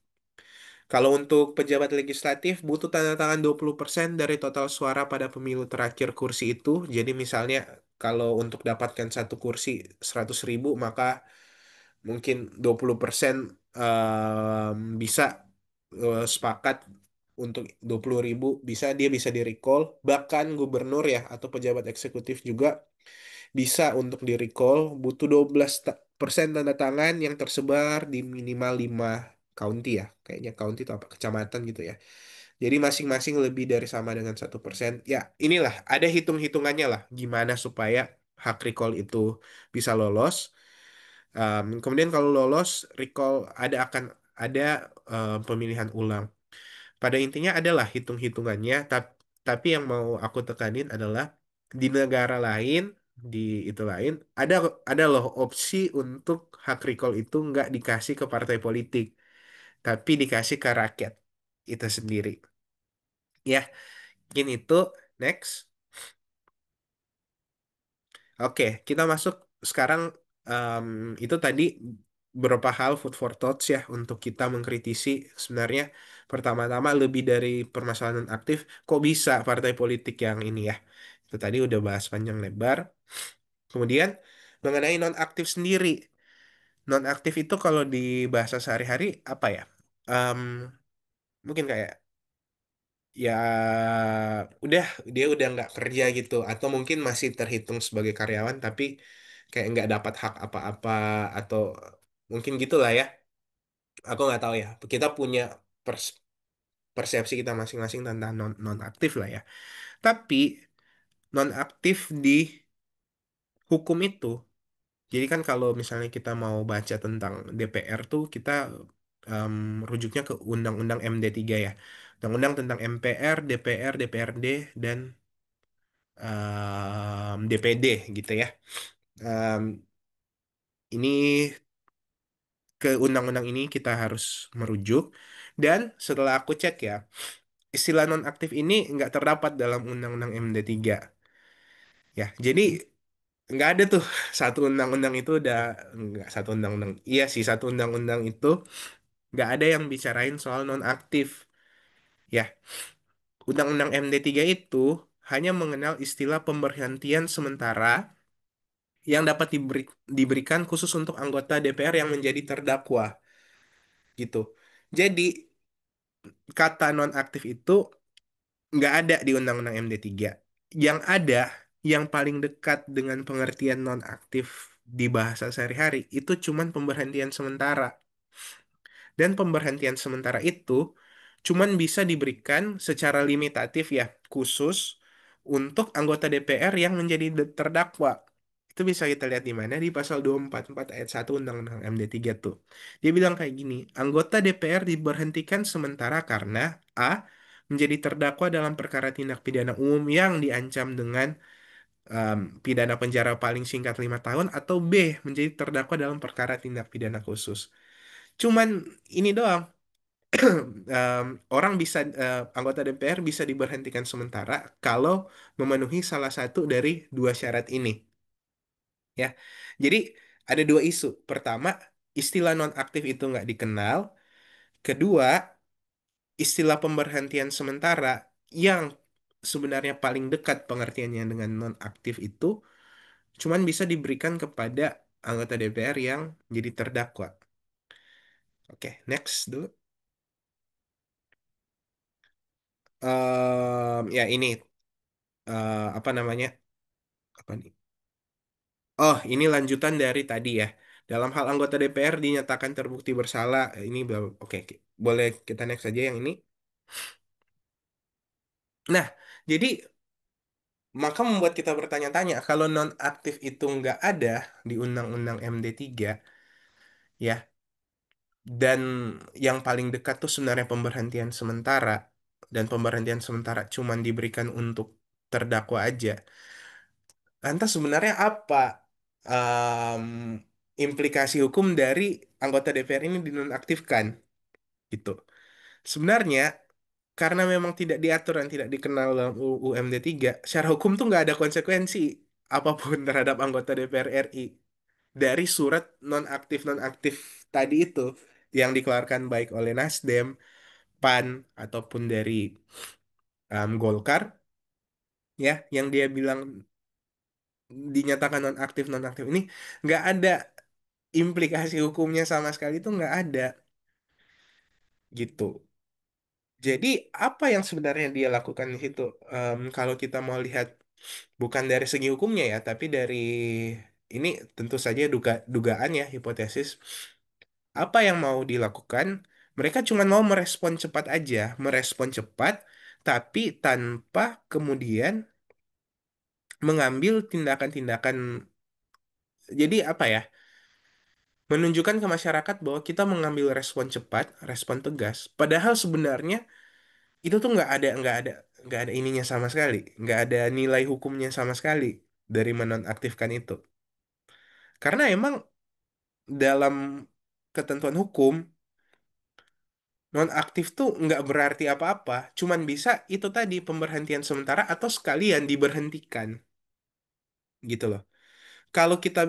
Kalau untuk pejabat legislatif butuh tanda tangan 20% dari total suara pada pemilu terakhir kursi itu. Jadi misalnya kalau untuk dapatkan satu kursi 100.000 maka mungkin 20% bisa sepakat untuk 20.000 dia bisa di recall. Bahkan gubernur ya atau pejabat eksekutif juga bisa untuk di recall butuh 12% tanda tangan yang tersebar di minimal 5 county ya. Kayaknya county itu apa? Kecamatan gitu ya. Jadi masing-masing lebih dari sama dengan 1%. Ya, inilah ada hitung-hitungannya lah gimana supaya hak recall itu bisa lolos. Kemudian kalau lolos, recall akan ada pemilihan ulang. Pada intinya adalah hitung-hitungannya, tapi yang mau aku tekanin adalah di negara lain, di itu lain, ada loh opsi untuk hak recall itu nggak dikasih ke partai politik, tapi dikasih ke rakyat itu sendiri. Ya, mungkin itu. Next. Oke, kita masuk sekarang. em, itu tadi beberapa hal food for thoughts ya untuk kita mengkritisi sebenarnya pertama-tama lebih dari permasalahan aktif, kok bisa partai politik yang ini ya. Itu tadi udah bahas panjang lebar. Kemudian mengenai non-aktif sendiri. Non-aktif itu kalau di bahasa sehari-hari apa ya? Em, mungkin kayak ya udah dia udah nggak kerja gitu atau mungkin masih terhitung sebagai karyawan tapi kayak nggak dapat hak apa-apa atau mungkin gitulah ya, aku nggak tahu ya, kita punya persepsi kita masing-masing tentang non aktif lah ya, tapi non aktif di hukum itu, jadi kan kalau misalnya kita mau baca tentang DPR tuh kita em, rujuknya ke Undang-Undang MD 3 ya, Undang-Undang tentang MPR, DPR, DPRD dan DPD gitu ya. Em, ini ke undang-undang ini kita harus merujuk. Dan setelah aku cek ya, istilah nonaktif ini nggak terdapat dalam Undang-Undang MD 3. Ya, jadi nggak ada tuh satu undang-undang itu udah nggak satu undang-undang. Iya sih, satu undang-undang itu nggak ada yang bicarain soal nonaktif. Ya, Undang-Undang MD 3 itu hanya mengenal istilah pemberhentian sementara yang dapat diberikan khusus untuk anggota DPR yang menjadi terdakwa gitu. Jadi kata nonaktif itu nggak ada di Undang-Undang MD 3. Yang ada, yang paling dekat dengan pengertian nonaktif di bahasa sehari-hari itu cuman pemberhentian sementara. Dan pemberhentian sementara itu cuman bisa diberikan secara limitatif ya, khusus untuk anggota DPR yang menjadi terdakwa. Itu bisa kita lihat di mana? Di pasal 244 ayat 1 Undang-Undang MD 3 tuh. Dia bilang kayak gini, anggota DPR diberhentikan sementara karena A. Menjadi terdakwa dalam perkara tindak pidana umum yang diancam dengan pidana penjara paling singkat 5 tahun, atau B. Menjadi terdakwa dalam perkara tindak pidana khusus. Cuman ini doang. Orang bisa anggota DPR bisa diberhentikan sementara kalau memenuhi salah satu dari dua syarat ini, ya. Jadi ada dua isu. Pertama, istilah nonaktif itu nggak dikenal. Kedua, istilah pemberhentian sementara yang sebenarnya paling dekat pengertiannya dengan nonaktif itu cuman bisa diberikan kepada anggota DPR yang jadi terdakwa. Oke, next dulu. Ya ini apa namanya? Apa nih? Oh, ini lanjutan dari tadi ya. Dalam hal anggota DPR dinyatakan terbukti bersalah. Ini oke, oke. Boleh kita next aja yang ini. Nah, jadi maka membuat kita bertanya-tanya, kalau nonaktif itu nggak ada di Undang-Undang MD 3, ya, dan yang paling dekat tuh sebenarnya pemberhentian sementara, dan pemberhentian sementara cuman diberikan untuk terdakwa aja. Lantas sebenarnya apa em, implikasi hukum dari anggota DPR ini dinonaktifkan gitu? Sebenarnya karena memang tidak diatur dan tidak dikenal dalam UU MD 3, secara hukum tuh nggak ada konsekuensi apapun terhadap anggota DPR RI dari surat nonaktif tadi itu yang dikeluarkan baik oleh Nasdem, PAN, ataupun dari Golkar, ya, yang dia bilang dinyatakan nonaktif ini nggak ada implikasi hukumnya sama sekali, itu nggak ada gitu. Jadi apa yang sebenarnya dia lakukan di situ? Kalau kita mau lihat bukan dari segi hukumnya ya, tapi dari ini tentu saja dugaan ya, hipotesis. Apa yang mau dilakukan? Mereka cuma mau merespon cepat aja, merespon cepat, tapi tanpa kemudian mengambil tindakan-tindakan. Jadi apa ya? Menunjukkan ke masyarakat bahwa kita mengambil respon cepat, respon tegas. Padahal sebenarnya itu tuh nggak ada ininya sama sekali, nggak ada nilai hukumnya sama sekali dari menonaktifkan itu. Karena emang dalam ketentuan hukum nonaktif tuh nggak berarti apa-apa, cuman bisa itu tadi pemberhentian sementara atau sekalian diberhentikan gitu loh. Kalau kita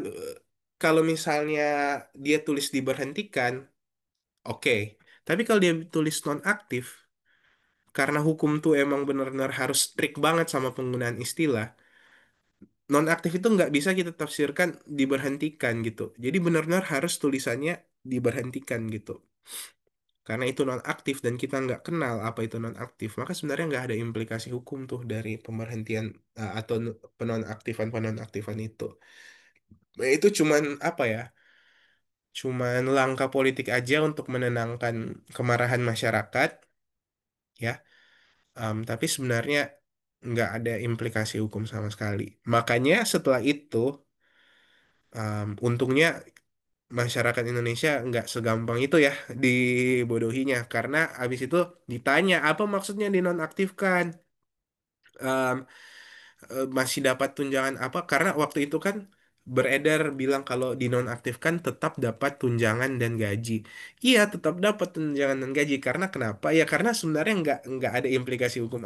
kalau misalnya dia tulis diberhentikan, oke. Tapi kalau dia tulis nonaktif, karena hukum tuh emang benar-benar harus strict banget sama penggunaan istilah. Nonaktif itu nggak bisa kita tafsirkan diberhentikan gitu. Jadi benar-benar harus tulisannya diberhentikan gitu. Karena itu nonaktif dan kita nggak kenal apa itu nonaktif, maka sebenarnya nggak ada implikasi hukum tuh dari pemberhentian atau penonaktifan itu. Nah, itu cuman apa ya? Cuman langkah politik aja untuk menenangkan kemarahan masyarakat, ya. Tapi sebenarnya nggak ada implikasi hukum sama sekali. Makanya setelah itu, untungnya masyarakat Indonesia nggak segampang itu ya dibodohinya, karena abis itu ditanya apa maksudnya dinonaktifkan. Em, Masih dapat tunjangan apa? Karena waktu itu kan beredar bilang kalau dinonaktifkan tetap dapat tunjangan dan gaji. Iya, tetap dapat tunjangan dan gaji. Karena kenapa? Ya karena sebenarnya nggak ada implikasi hukum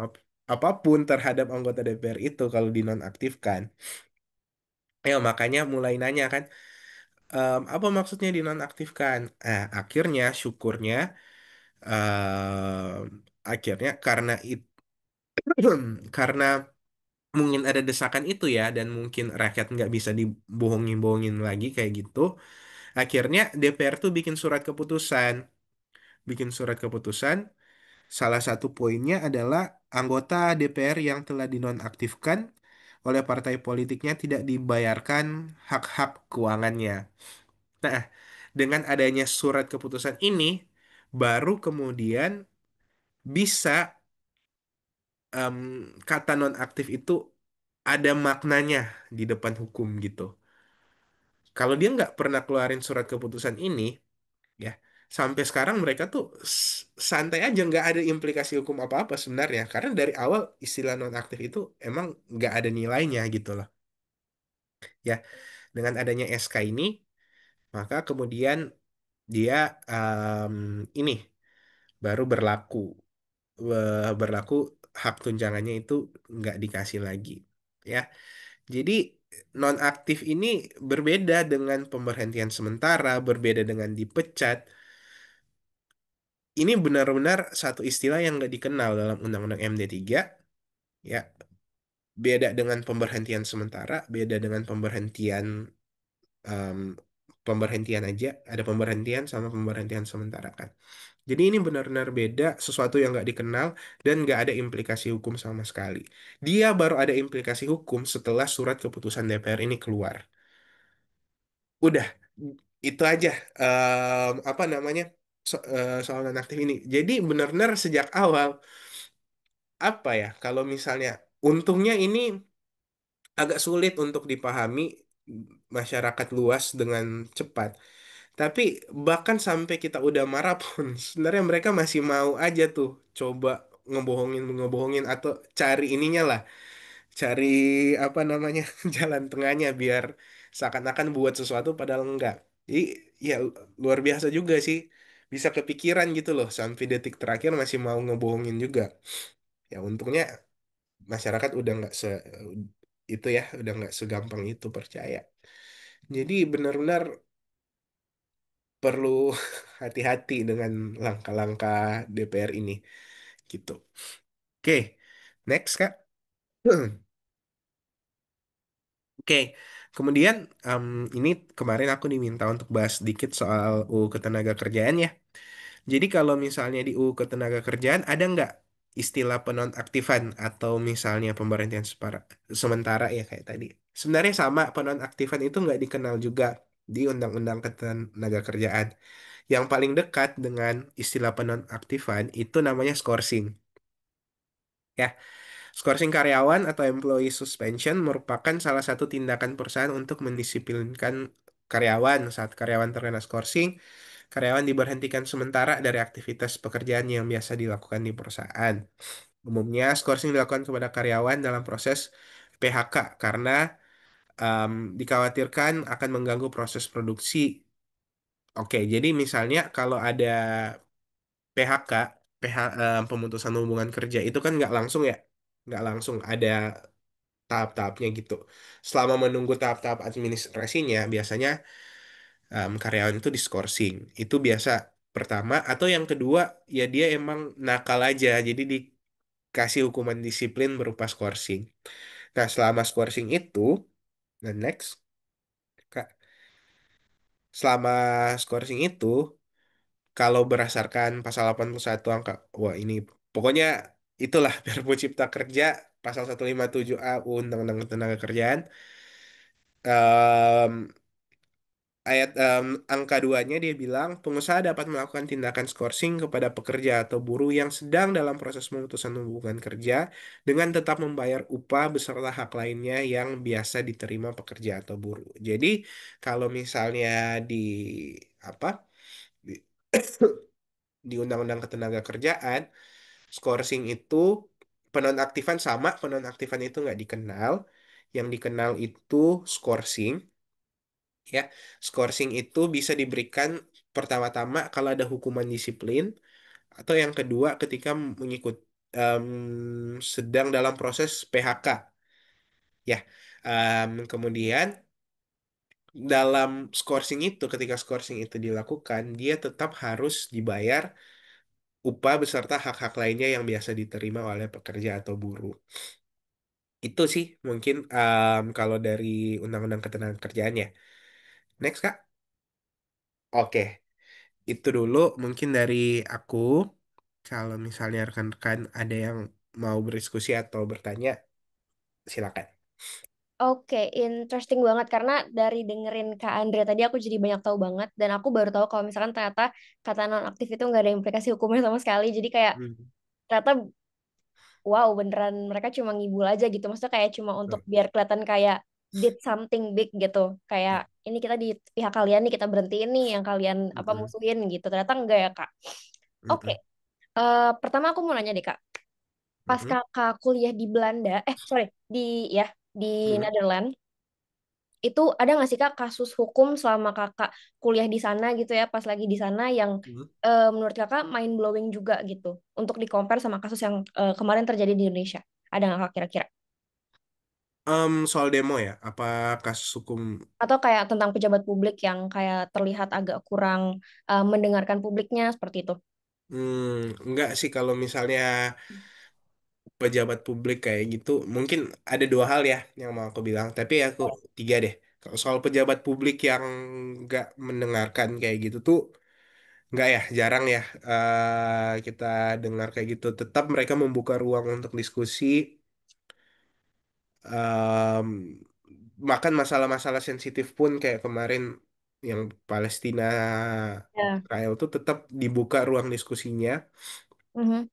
apapun terhadap anggota DPR itu kalau dinonaktifkan. Ya makanya mulai nanya kan, apa maksudnya dinonaktifkan? Akhirnya syukurnya, akhirnya karena mungkin ada desakan itu ya, dan mungkin rakyat nggak bisa dibohongin-bohongin lagi kayak gitu. Akhirnya DPR tuh bikin surat keputusan. Salah satu poinnya adalah anggota DPR yang telah dinonaktifkan oleh partai politiknya tidak dibayarkan hak-hak keuangannya. Nah, dengan adanya surat keputusan ini, baru kemudian bisa, em, kata nonaktif itu ada maknanya di depan hukum gitu. Kalau dia nggak pernah keluarin surat keputusan ini, ya sampai sekarang mereka tuh santai aja, nggak ada implikasi hukum apa-apa sebenarnya, karena dari awal istilah nonaktif itu emang nggak ada nilainya gitu loh. Ya, dengan adanya SK ini, maka kemudian dia, em, ini baru berlaku hak tunjangannya itu nggak dikasih lagi, ya. Jadi nonaktif ini berbeda dengan pemberhentian sementara, berbeda dengan dipecat. Ini benar-benar satu istilah yang nggak dikenal dalam Undang-Undang MD 3, ya. Beda dengan pemberhentian sementara, beda dengan em, pemberhentian aja, ada pemberhentian sama pemberhentian sementara kan. Jadi ini benar-benar beda, sesuatu yang nggak dikenal dan nggak ada implikasi hukum sama sekali. Dia baru ada implikasi hukum setelah surat keputusan DPR ini keluar. Udah, itu aja, apa namanya, soal nonaktif ini. Jadi benar-benar sejak awal, apa ya, kalau misalnya, untungnya ini agak sulit untuk dipahami masyarakat luas dengan cepat. Tapi bahkan sampai kita udah marah pun, sebenarnya mereka masih mau aja tuh coba ngebohongin ngebohongin atau cari ininya lah, cari apa namanya, jalan tengahnya biar seakan-akan buat sesuatu padahal enggak. Jadi ya luar biasa juga sih, bisa kepikiran gitu loh sampai detik terakhir masih mau ngebohongin juga. Ya untungnya masyarakat udah nggak itu ya, udah nggak segampang itu percaya. Jadi benar-benar perlu hati-hati dengan langkah-langkah DPR ini gitu. Oke, next Kak. Oke, kemudian, em, ini kemarin aku diminta untuk bahas sedikit soal UU Ketenagakerjaan ya. Jadi kalau misalnya di UU Ketenagakerjaan ada nggak istilah penonaktifan atau misalnya pemberhentian sementara ya kayak tadi. Sebenarnya sama, penonaktifan itu nggak dikenal juga di Undang-Undang Ketenagakerjaan. Yang paling dekat dengan istilah penonaktifan itu namanya skorsing. Ya, skorsing karyawan atau employee suspension merupakan salah satu tindakan perusahaan untuk mendisiplinkan karyawan. Saat karyawan terkena skorsing, karyawan diberhentikan sementara dari aktivitas pekerjaan yang biasa dilakukan di perusahaan. Umumnya, skorsing dilakukan kepada karyawan dalam proses PHK karena, em, dikhawatirkan akan mengganggu proses produksi. Oke, jadi misalnya kalau ada PHK, pemutusan hubungan kerja itu kan nggak langsung ya, nggak langsung ada tahap-tahapnya gitu. Selama menunggu tahap-tahap administrasinya, biasanya, karyawan itu diskorsing. Itu biasa pertama, atau yang kedua, ya dia emang nakal aja, jadi dikasih hukuman disiplin berupa skorsing. Nah, selama skorsing itu, dan next, Kak, selama skorsing itu, kalau berdasarkan pasal 81 angka, wah ini pokoknya itulah Perpu Cipta Kerja pasal 157A Undang-Undang Ketenagakerjaan, em, angka 2-nya dia bilang pengusaha dapat melakukan tindakan skorsing kepada pekerja atau buruh yang sedang dalam proses pemutusan hubungan kerja dengan tetap membayar upah beserta hak lainnya yang biasa diterima pekerja atau buruh. Jadi kalau misalnya di apa di, di Undang-Undang Ketenagakerjaan, skorsing itu penonaktifan sama, penonaktifan itu nggak dikenal. Yang dikenal itu skorsing. ya. Skorsing itu bisa diberikan pertama-tama kalau ada hukuman disiplin, atau yang kedua ketika mengikut em, sedang dalam proses PHK, ya. Kemudian dalam skorsing itu, ketika skorsing itu dilakukan, dia tetap harus dibayar upah beserta hak-hak lainnya yang biasa diterima oleh pekerja atau buruh. Itu sih mungkin kalau dari Undang-Undang Ketenagakerjaan ya. Next, Kak. Oke, itu dulu mungkin dari aku. Kalau misalnya rekan-rekan ada yang mau berdiskusi atau bertanya, silakan. Oke, interesting banget karena dari dengerin Kak Andrea tadi aku jadi banyak tahu banget dan aku baru tahu kalau misalkan ternyata kata nonaktif itu nggak ada implikasi hukumnya sama sekali. Jadi kayak Hmm. ternyata wow beneran mereka cuma ngibul aja gitu. Maksudnya kayak cuma untuk Tuh. biar kelihatan kayak did something big gitu. Kayak Ya. ini kita di pihak kalian nih kita berhentiin nih yang kalian apa Mm-mm. musuhin gitu. Ternyata enggak ya Kak. Oke, Mm-mm. pertama aku mau nanya deh Kak. Pas Mm-mm. Kakak kuliah di Belanda, sorry di ya di Mm-mm. Netherlands itu ada nggak sih Kak kasus hukum selama Kakak kuliah di sana gitu ya pas lagi di sana yang Mm-mm. menurut Kakak mind blowing juga gitu untuk di compare sama kasus yang kemarin terjadi di Indonesia ada nggak Kak kira-kira Soal demo ya, apa kasus hukum? atau kayak tentang pejabat publik yang kayak terlihat agak kurang mendengarkan publiknya seperti itu. Enggak sih kalau misalnya pejabat publik kayak gitu, mungkin ada dua hal ya yang mau aku bilang, tapi aku tiga deh. Kalau soal pejabat publik yang nggak mendengarkan kayak gitu tuh, nggak ya, jarang ya kita dengar kayak gitu. Tetap mereka membuka ruang untuk diskusi, em, bahkan masalah-masalah sensitif pun kayak kemarin yang Palestina Ya. Israel tuh tetap dibuka ruang diskusinya. Mhm,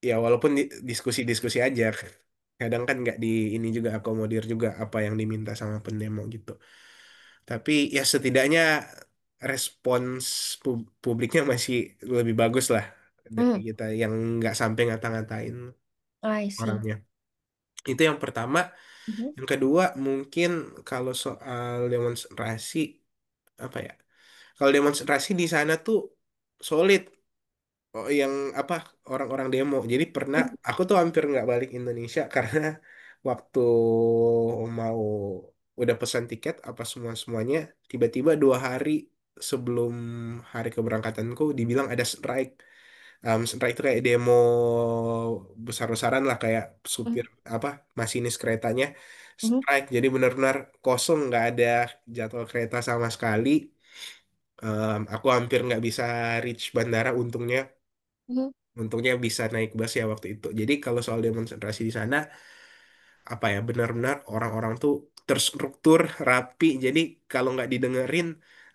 Ya walaupun diskusi-diskusi aja, kadang kan nggak di ini juga akomodir juga apa yang diminta sama pendemo gitu. Tapi ya setidaknya respons publiknya masih lebih bagus lah dari mhm. kita yang nggak sampai ngata-ngatain I see. orangnya. Itu yang pertama. Mhm, Yang kedua mungkin kalau soal demonstrasi, apa ya? Kalau demonstrasi di sana tuh solid. Oh, yang apa, orang-orang demo. Jadi pernah mhm, aku tuh hampir nggak balik Indonesia karena waktu mau udah pesan tiket apa semuanya, tiba-tiba 2 hari sebelum hari keberangkatanku dibilang ada strike. Strike itu kayak demo besar-besaran lah, kayak mhm, supir apa masinis keretanya mhm, strike. Jadi benar-benar kosong, nggak ada jadwal kereta sama sekali. Aku hampir nggak bisa reach bandara, untungnya. mhm, Untungnya bisa naik bus ya waktu itu. Jadi kalau soal demonstrasi di sana, apa ya, benar-benar orang-orang tuh terstruktur, rapi. Jadi kalau nggak didengerin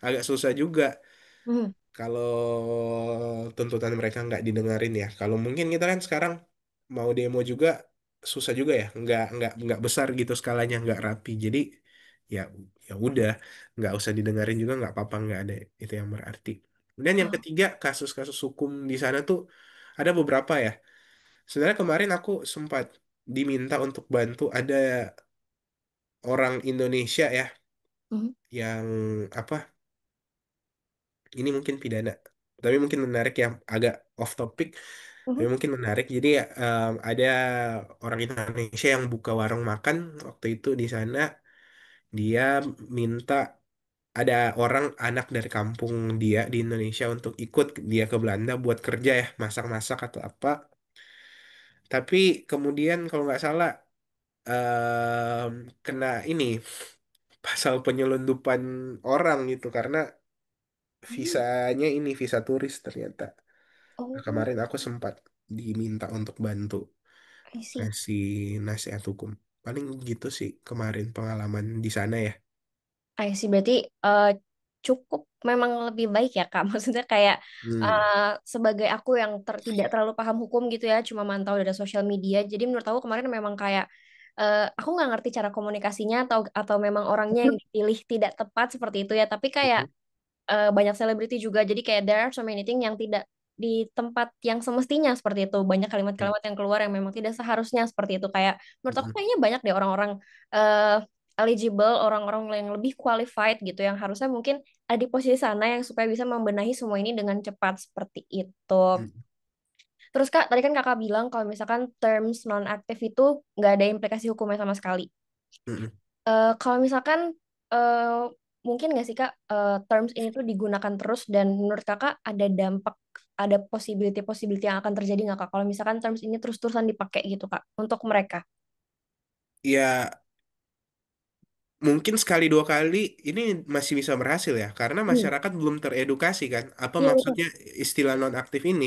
agak susah juga. mhm, Kalau tuntutan mereka nggak didengerin ya. Kalau mungkin kita kan sekarang mau demo juga susah juga ya. Nggak besar gitu skalanya, nggak rapi. Jadi ya ya udah, nggak usah didengerin juga nggak apa-apa, nggak ada itu yang berarti. Dan yang oh, ketiga, kasus-kasus hukum di sana tuh ada beberapa ya. Sebenarnya kemarin aku sempat diminta untuk bantu, ada orang Indonesia ya mhm, yang apa, ini mungkin pidana, tapi mungkin menarik ya, agak off topic, mhm, tapi mungkin menarik. Jadi ya, ada orang Indonesia yang buka warung makan waktu itu di sana. Dia minta ada orang anak dari kampung dia di Indonesia untuk ikut dia ke Belanda buat kerja ya, masak-masak atau apa. Tapi kemudian kalau nggak salah kena ini pasal penyelundupan orang gitu, karena mhm. visanya ini visa turis ternyata. Nah, Oh, kemarin aku sempat diminta untuk bantu I see. kasih nasihat hukum. Paling gitu sih kemarin pengalaman di sana ya. I see, berarti eh, cukup memang lebih baik ya Kak. Maksudnya kayak Hmm. sebagai aku yang tidak terlalu paham hukum gitu ya, cuma mantau dari sosial media. Jadi menurut aku kemarin memang kayak aku nggak ngerti cara komunikasinya atau memang orangnya yang dipilih tidak tepat seperti itu ya. Tapi kayak banyak selebriti juga. Jadi kayak there are so many things yang tidak di tempat yang semestinya seperti itu. Banyak Ya. kalimat-kalimat yang keluar yang memang tidak seharusnya seperti itu. Kayak menurut aku Mm-mm. kayaknya banyak deh orang-orang eh, eligible, orang-orang yang lebih qualified gitu, yang harusnya mungkin ada di posisi sana yang supaya bisa membenahi semua ini dengan cepat seperti itu. Mm, Terus Kak, tadi kan Kakak bilang kalau misalkan terms non-aktif itu nggak ada implikasi hukumnya sama sekali. mm, Kalau misalkan eh, mungkin nggak sih Kak, terms ini tuh digunakan terus dan menurut Kakak ada dampak, ada possibility yang akan terjadi nggak Kak? Kalau misalkan terms ini terus-terusan dipakai gitu Kak untuk mereka. Ya, mungkin sekali dua kali ini masih bisa berhasil ya, karena Hmm. masyarakat belum teredukasi kan, apa Iya betul. maksudnya istilah nonaktif ini.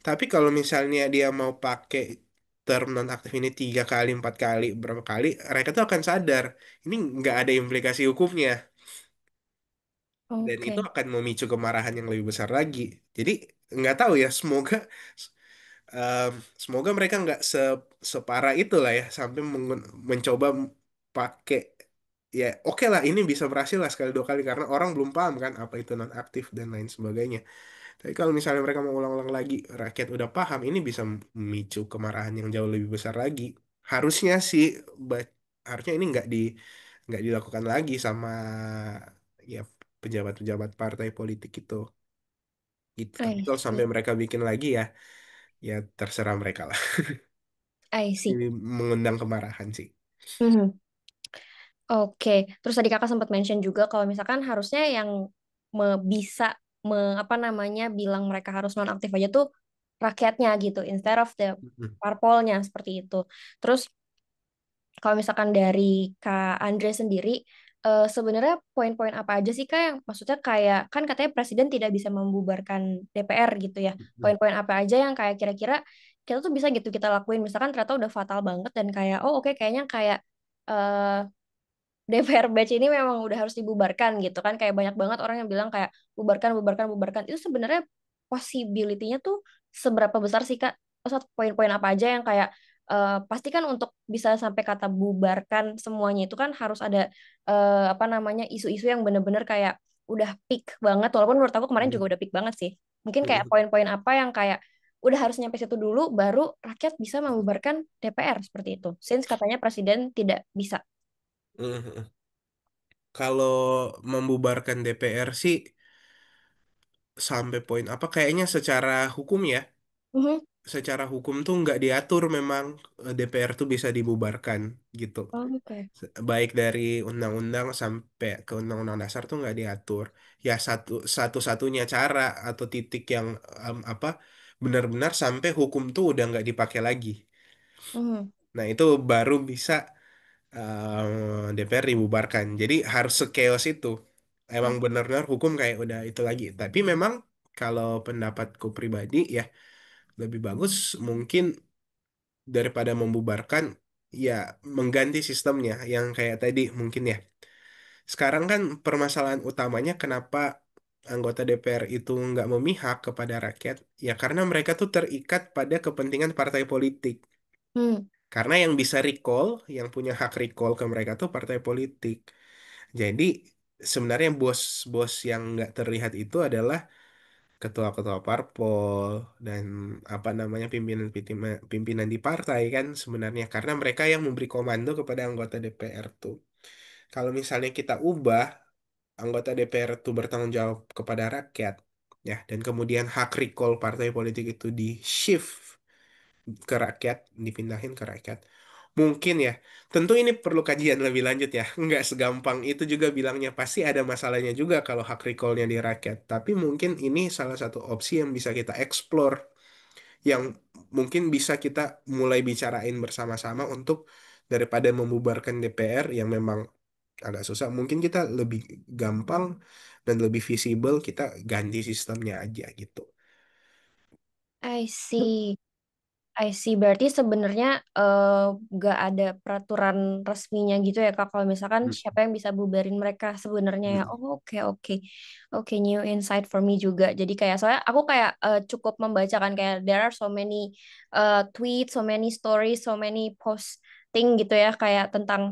Tapi kalau misalnya dia mau pakai term nonaktif ini 3 kali, 4 kali, berapa kali, mereka tuh akan sadar ini nggak ada implikasi hukumnya, dan itu Oke. akan memicu kemarahan yang lebih besar lagi. Jadi nggak tahu ya, em, semoga mereka nggak separah itulah ya, sampai mencoba pakai, ya oke lah ini bisa berhasil lah sekali dua kali karena orang belum paham kan apa itu nonaktif dan lain sebagainya. Tapi kalau misalnya mereka mau ulang-ulang lagi, rakyat udah paham, ini bisa memicu kemarahan yang jauh lebih besar lagi. Harusnya sih, harusnya ini nggak dilakukan lagi sama ya pejabat-pejabat partai politik itu. Gitu. Tapi I kalau sampai see. mereka bikin lagi ya, ya terserah mereka lah. I see. Ini mengundang kemarahan sih. Mhm. Oke, terus tadi kakak sempat mention juga kalau misalkan harusnya yang bisa apa namanya bilang mereka harus nonaktif aja tuh rakyatnya gitu, instead of the Mm-mm. parpolnya seperti itu. Terus kalau misalkan dari Kak Andre sendiri, sebenarnya poin-poin apa aja sih Kak yang maksudnya kayak kan katanya Presiden tidak bisa membubarkan DPR gitu ya. Mm-mm. Poin-poin apa aja yang kayak kira-kira kita tuh bisa gitu kita lakuin, misalkan ternyata udah fatal banget dan kayak oh oke kayaknya kayak DPR batch ini memang udah harus dibubarkan gitu kan, kayak banyak banget orang yang bilang kayak bubarkan bubarkan bubarkan, itu sebenarnya possibility-nya tuh seberapa besar sih Kak? Terus poin-poin apa aja yang kayak pasti kan untuk bisa sampai kata bubarkan semuanya itu kan harus ada apa namanya isu-isu yang bener-bener kayak udah peak banget, walaupun menurut aku kemarin juga Mm-mm. udah peak banget sih. Mungkin kayak Mm-mm. poin-poin apa yang kayak udah harus nyampe situ dulu baru rakyat bisa membubarkan DPR seperti itu, since katanya presiden tidak bisa. Mm-mm. Kalau membubarkan DPR sih sampai poin apa kayaknya secara hukum ya, Mhm. secara hukum tuh nggak diatur memang DPR tuh bisa dibubarkan gitu. Oke. Baik dari undang-undang sampai ke undang-undang dasar tuh nggak diatur. Ya satu-satunya cara atau titik yang apa benar-benar sampai hukum tuh udah nggak dipakai lagi. Mhm. Nah itu baru bisa DPR dibubarkan. Jadi harus sekeos itu. Emang benar-benar hukum kayak udah itu lagi. Tapi memang kalau pendapatku pribadi ya lebih bagus mungkin daripada membubarkan ya mengganti sistemnya yang kayak tadi mungkin ya. Sekarang kan permasalahan utamanya kenapa anggota DPR itu nggak memihak kepada rakyat ya karena mereka tuh terikat pada kepentingan partai politik. Hmm. Karena yang bisa recall, yang punya hak recall ke mereka tuh partai politik. Jadi sebenarnya bos-bos yang nggak terlihat itu adalah ketua-ketua parpol dan apa namanya pimpinan-pimpinan pimpinan di partai kan sebenarnya karena mereka yang memberi komando kepada anggota DPR tuh. Kalau misalnya kita ubah anggota DPR itu bertanggung jawab kepada rakyat ya dan kemudian hak recall partai politik itu di shift ke rakyat, dipindahin ke rakyat. Mungkin ya, tentu ini perlu kajian lebih lanjut ya. Nggak segampang itu juga bilangnya. Pasti ada masalahnya juga kalau hak recallnya di rakyat. Tapi mungkin ini salah satu opsi yang bisa kita explore. Yang mungkin bisa kita mulai bicarain bersama-sama untuk daripada membubarkan DPR yang memang agak susah. Mungkin kita lebih gampang dan lebih visible kita ganti sistemnya aja gitu. I see. I see. Berarti sebenarnya nggak ada peraturan resminya gitu ya Kak. Kalau misalkan Hmm. siapa yang bisa bubarin mereka sebenarnya ya. Hmm. Oh, oke oke. Oke, new insight for me juga. Jadi kayak soalnya aku kayak cukup membacakan kayak there are so many tweets, so many stories, so many posting gitu ya kayak tentang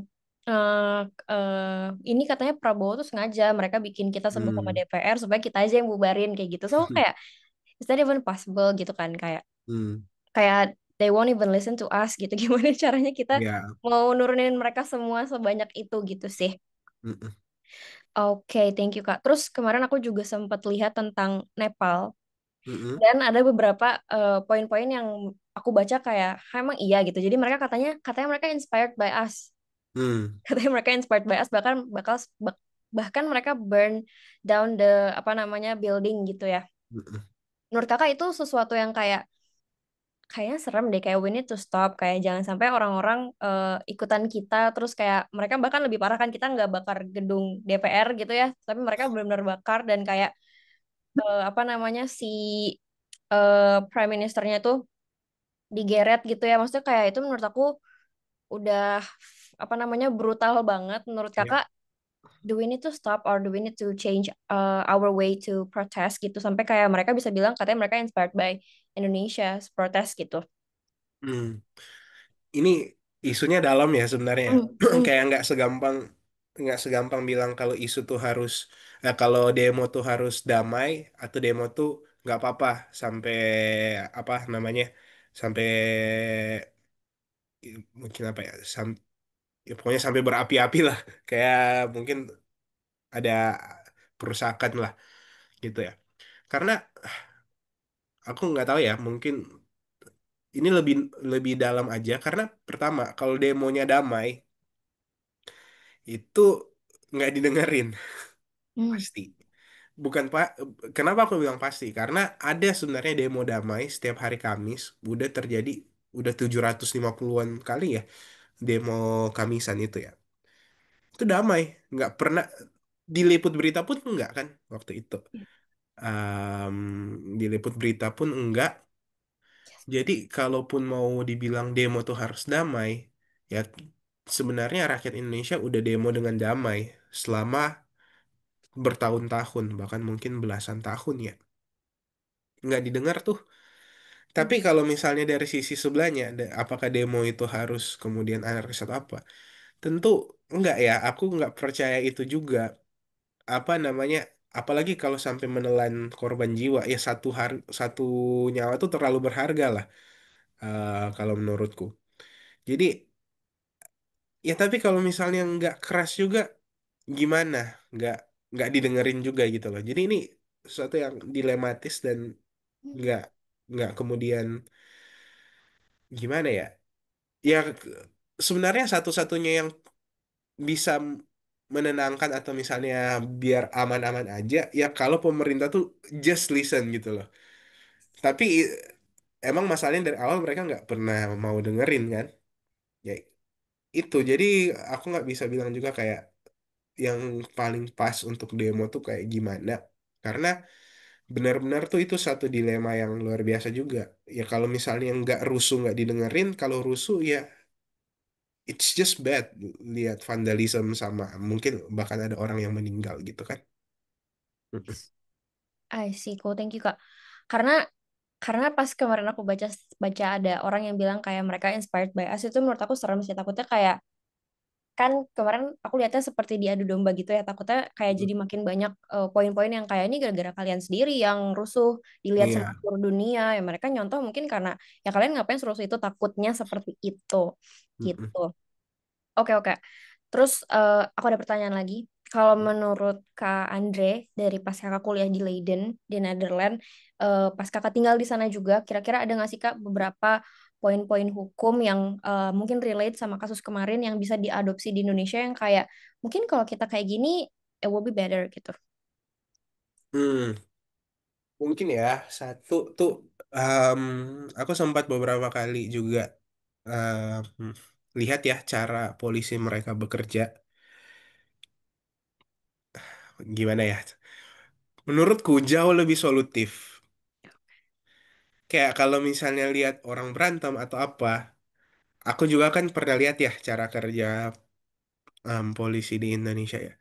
ini katanya Prabowo tuh sengaja mereka bikin kita sebel sama Hmm. DPR supaya kita aja yang bubarin kayak gitu. So kayak is that even possible gitu kan kayak Hmm. kayak they won't even listen to us gitu. Gimana caranya kita Ya. mau nurunin mereka semua sebanyak itu gitu sih. Mm-mm. Oke, thank you Kak. Terus kemarin aku juga sempat lihat tentang Nepal Mm-mm. dan ada beberapa poin-poin yang aku baca kayak "Hah, emang iya gitu. Jadi mereka katanya mereka inspired by us. Mm. Katanya mereka inspired by us bahkan mereka burn down the apa namanya building gitu ya. Mm-mm. Menurut Kakak itu sesuatu yang kayaknya serem deh, kayak we need to stop, kayak jangan sampai orang-orang ikutan kita terus kayak mereka bahkan lebih parah kan, kita nggak bakar gedung DPR gitu ya, tapi mereka benar-benar bakar dan kayak apa namanya si prime ministernya tuh digeret gitu ya, maksudnya kayak itu menurut aku udah apa namanya brutal banget. Menurut Ya. Kakak, do we need to stop or do we need to change our way to protest gitu sampai kayak mereka bisa bilang katanya mereka inspired by Indonesia protest gitu. Mm. Ini isunya dalam ya sebenarnya. Hmm, hmm, Kayak nggak segampang bilang kalau isu tuh harus kalau demo tuh harus damai atau demo tuh nggak apa-apa sampai apa namanya sampai mungkin apa ya, ya pokoknya sampai berapi-api lah kayak mungkin ada kerusakan lah gitu ya. Karena aku nggak tahu ya, mungkin ini lebih lebih dalam aja karena pertama kalau demonya damai itu nggak didengerin hmm. pasti. Bukan Pak, kenapa aku bilang pasti? Karena ada sebenarnya demo damai setiap hari Kamis, udah terjadi udah 750-an kali ya demo Kamisan itu ya. Itu damai, nggak pernah diliput berita pun enggak kan waktu itu. Diliput berita pun enggak. Jadi kalaupun mau dibilang demo tuh harus damai, ya sebenarnya rakyat Indonesia udah demo dengan damai selama bertahun-tahun, bahkan mungkin belasan tahun ya. Nggak didengar tuh. Tapi kalau misalnya dari sisi sebelahnya, apakah demo itu harus kemudian anarkis atau apa? Tentu enggak ya, aku nggak percaya itu juga. Apa namanya, apalagi kalau sampai menelan korban jiwa, ya satu nyawa itu terlalu berharga lah, kalau menurutku. Jadi, ya tapi kalau misalnya nggak keras juga, gimana? Nggak nggak didengerin juga gitu loh. Jadi ini sesuatu yang dilematis dan nggak nggak kemudian gimana ya? Ya sebenarnya satu-satunya yang bisa menenangkan atau misalnya biar aman-aman aja ya kalau pemerintah tuh just listen gitu loh. Tapi emang masalahnya dari awal mereka nggak pernah mau dengerin kan. Ya itu jadi aku nggak bisa bilang juga kayak yang paling pas untuk demo tuh kayak gimana. Karena benar-benar tuh itu satu dilema yang luar biasa juga. Ya kalau misalnya nggak rusuh nggak didengerin, kalau rusuh ya it's just bad lihat vandalism sama mungkin bahkan ada orang yang meninggal gitu kan. Mm-mm. I see, cool, thank you Kak. Karena pas kemarin aku baca baca ada orang yang bilang kayak mereka inspired by us, itu menurut aku serem sih. Takutnya kayak kan kemarin aku lihatnya seperti diadu domba gitu ya. Takutnya kayak jadi makin banyak poin-poin yang kayak ini gara-gara kalian sendiri yang rusuh dilihat sama Iya. seluruh dunia. Ya mereka nyontoh mungkin karena ya kalian ngapain serusuh itu, takutnya seperti itu Mm-mm. gitu. Oke, oke. Terus aku ada pertanyaan lagi. Kalau menurut Kak Andre, dari pas kakak kuliah di Leiden, di Netherlands, pas kakak tinggal di sana juga, kira-kira ada nggak sih Kak beberapa poin-poin hukum yang mungkin relate sama kasus kemarin yang bisa diadopsi di Indonesia yang kayak mungkin kalau kita kayak gini, it will be better gitu. Hmm, mungkin ya satu tuh em, aku sempat beberapa kali juga em, lihat ya cara polisi mereka bekerja gimana ya. Menurutku jauh lebih solutif. Kayak kalau misalnya lihat orang berantem atau apa, aku juga kan pernah lihat ya cara kerja polisi di Indonesia ya.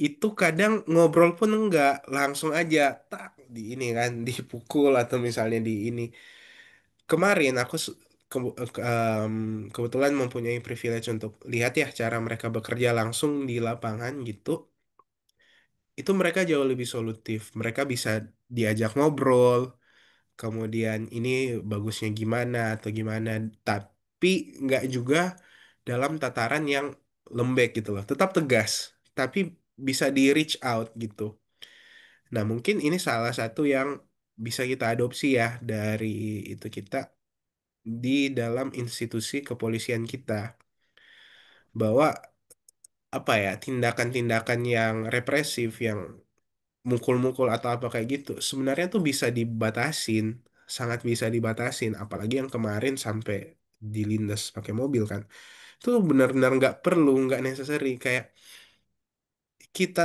Itu kadang ngobrol pun enggak, langsung aja tak di ini kan dipukul atau misalnya di ini. Kemarin aku kebetulan mempunyai privilege untuk lihat ya cara mereka bekerja langsung di lapangan gitu. Itu mereka jauh lebih solutif. Mereka bisa diajak ngobrol, kemudian ini bagusnya gimana atau gimana, tapi nggak juga dalam tataran yang lembek gitu loh, tetap tegas, tapi bisa di reach out gitu. Nah, mungkin ini salah satu yang bisa kita adopsi ya dari itu kita di dalam institusi kepolisian kita, bahwa apa ya, tindakan-tindakan yang represif, yang mukul-mukul atau apa kayak gitu, sebenarnya tuh bisa dibatasin, sangat bisa dibatasin. Apalagi yang kemarin sampai dilindas pakai mobil kan, itu benar-benar nggak perlu, nggak necessary. Kayak kita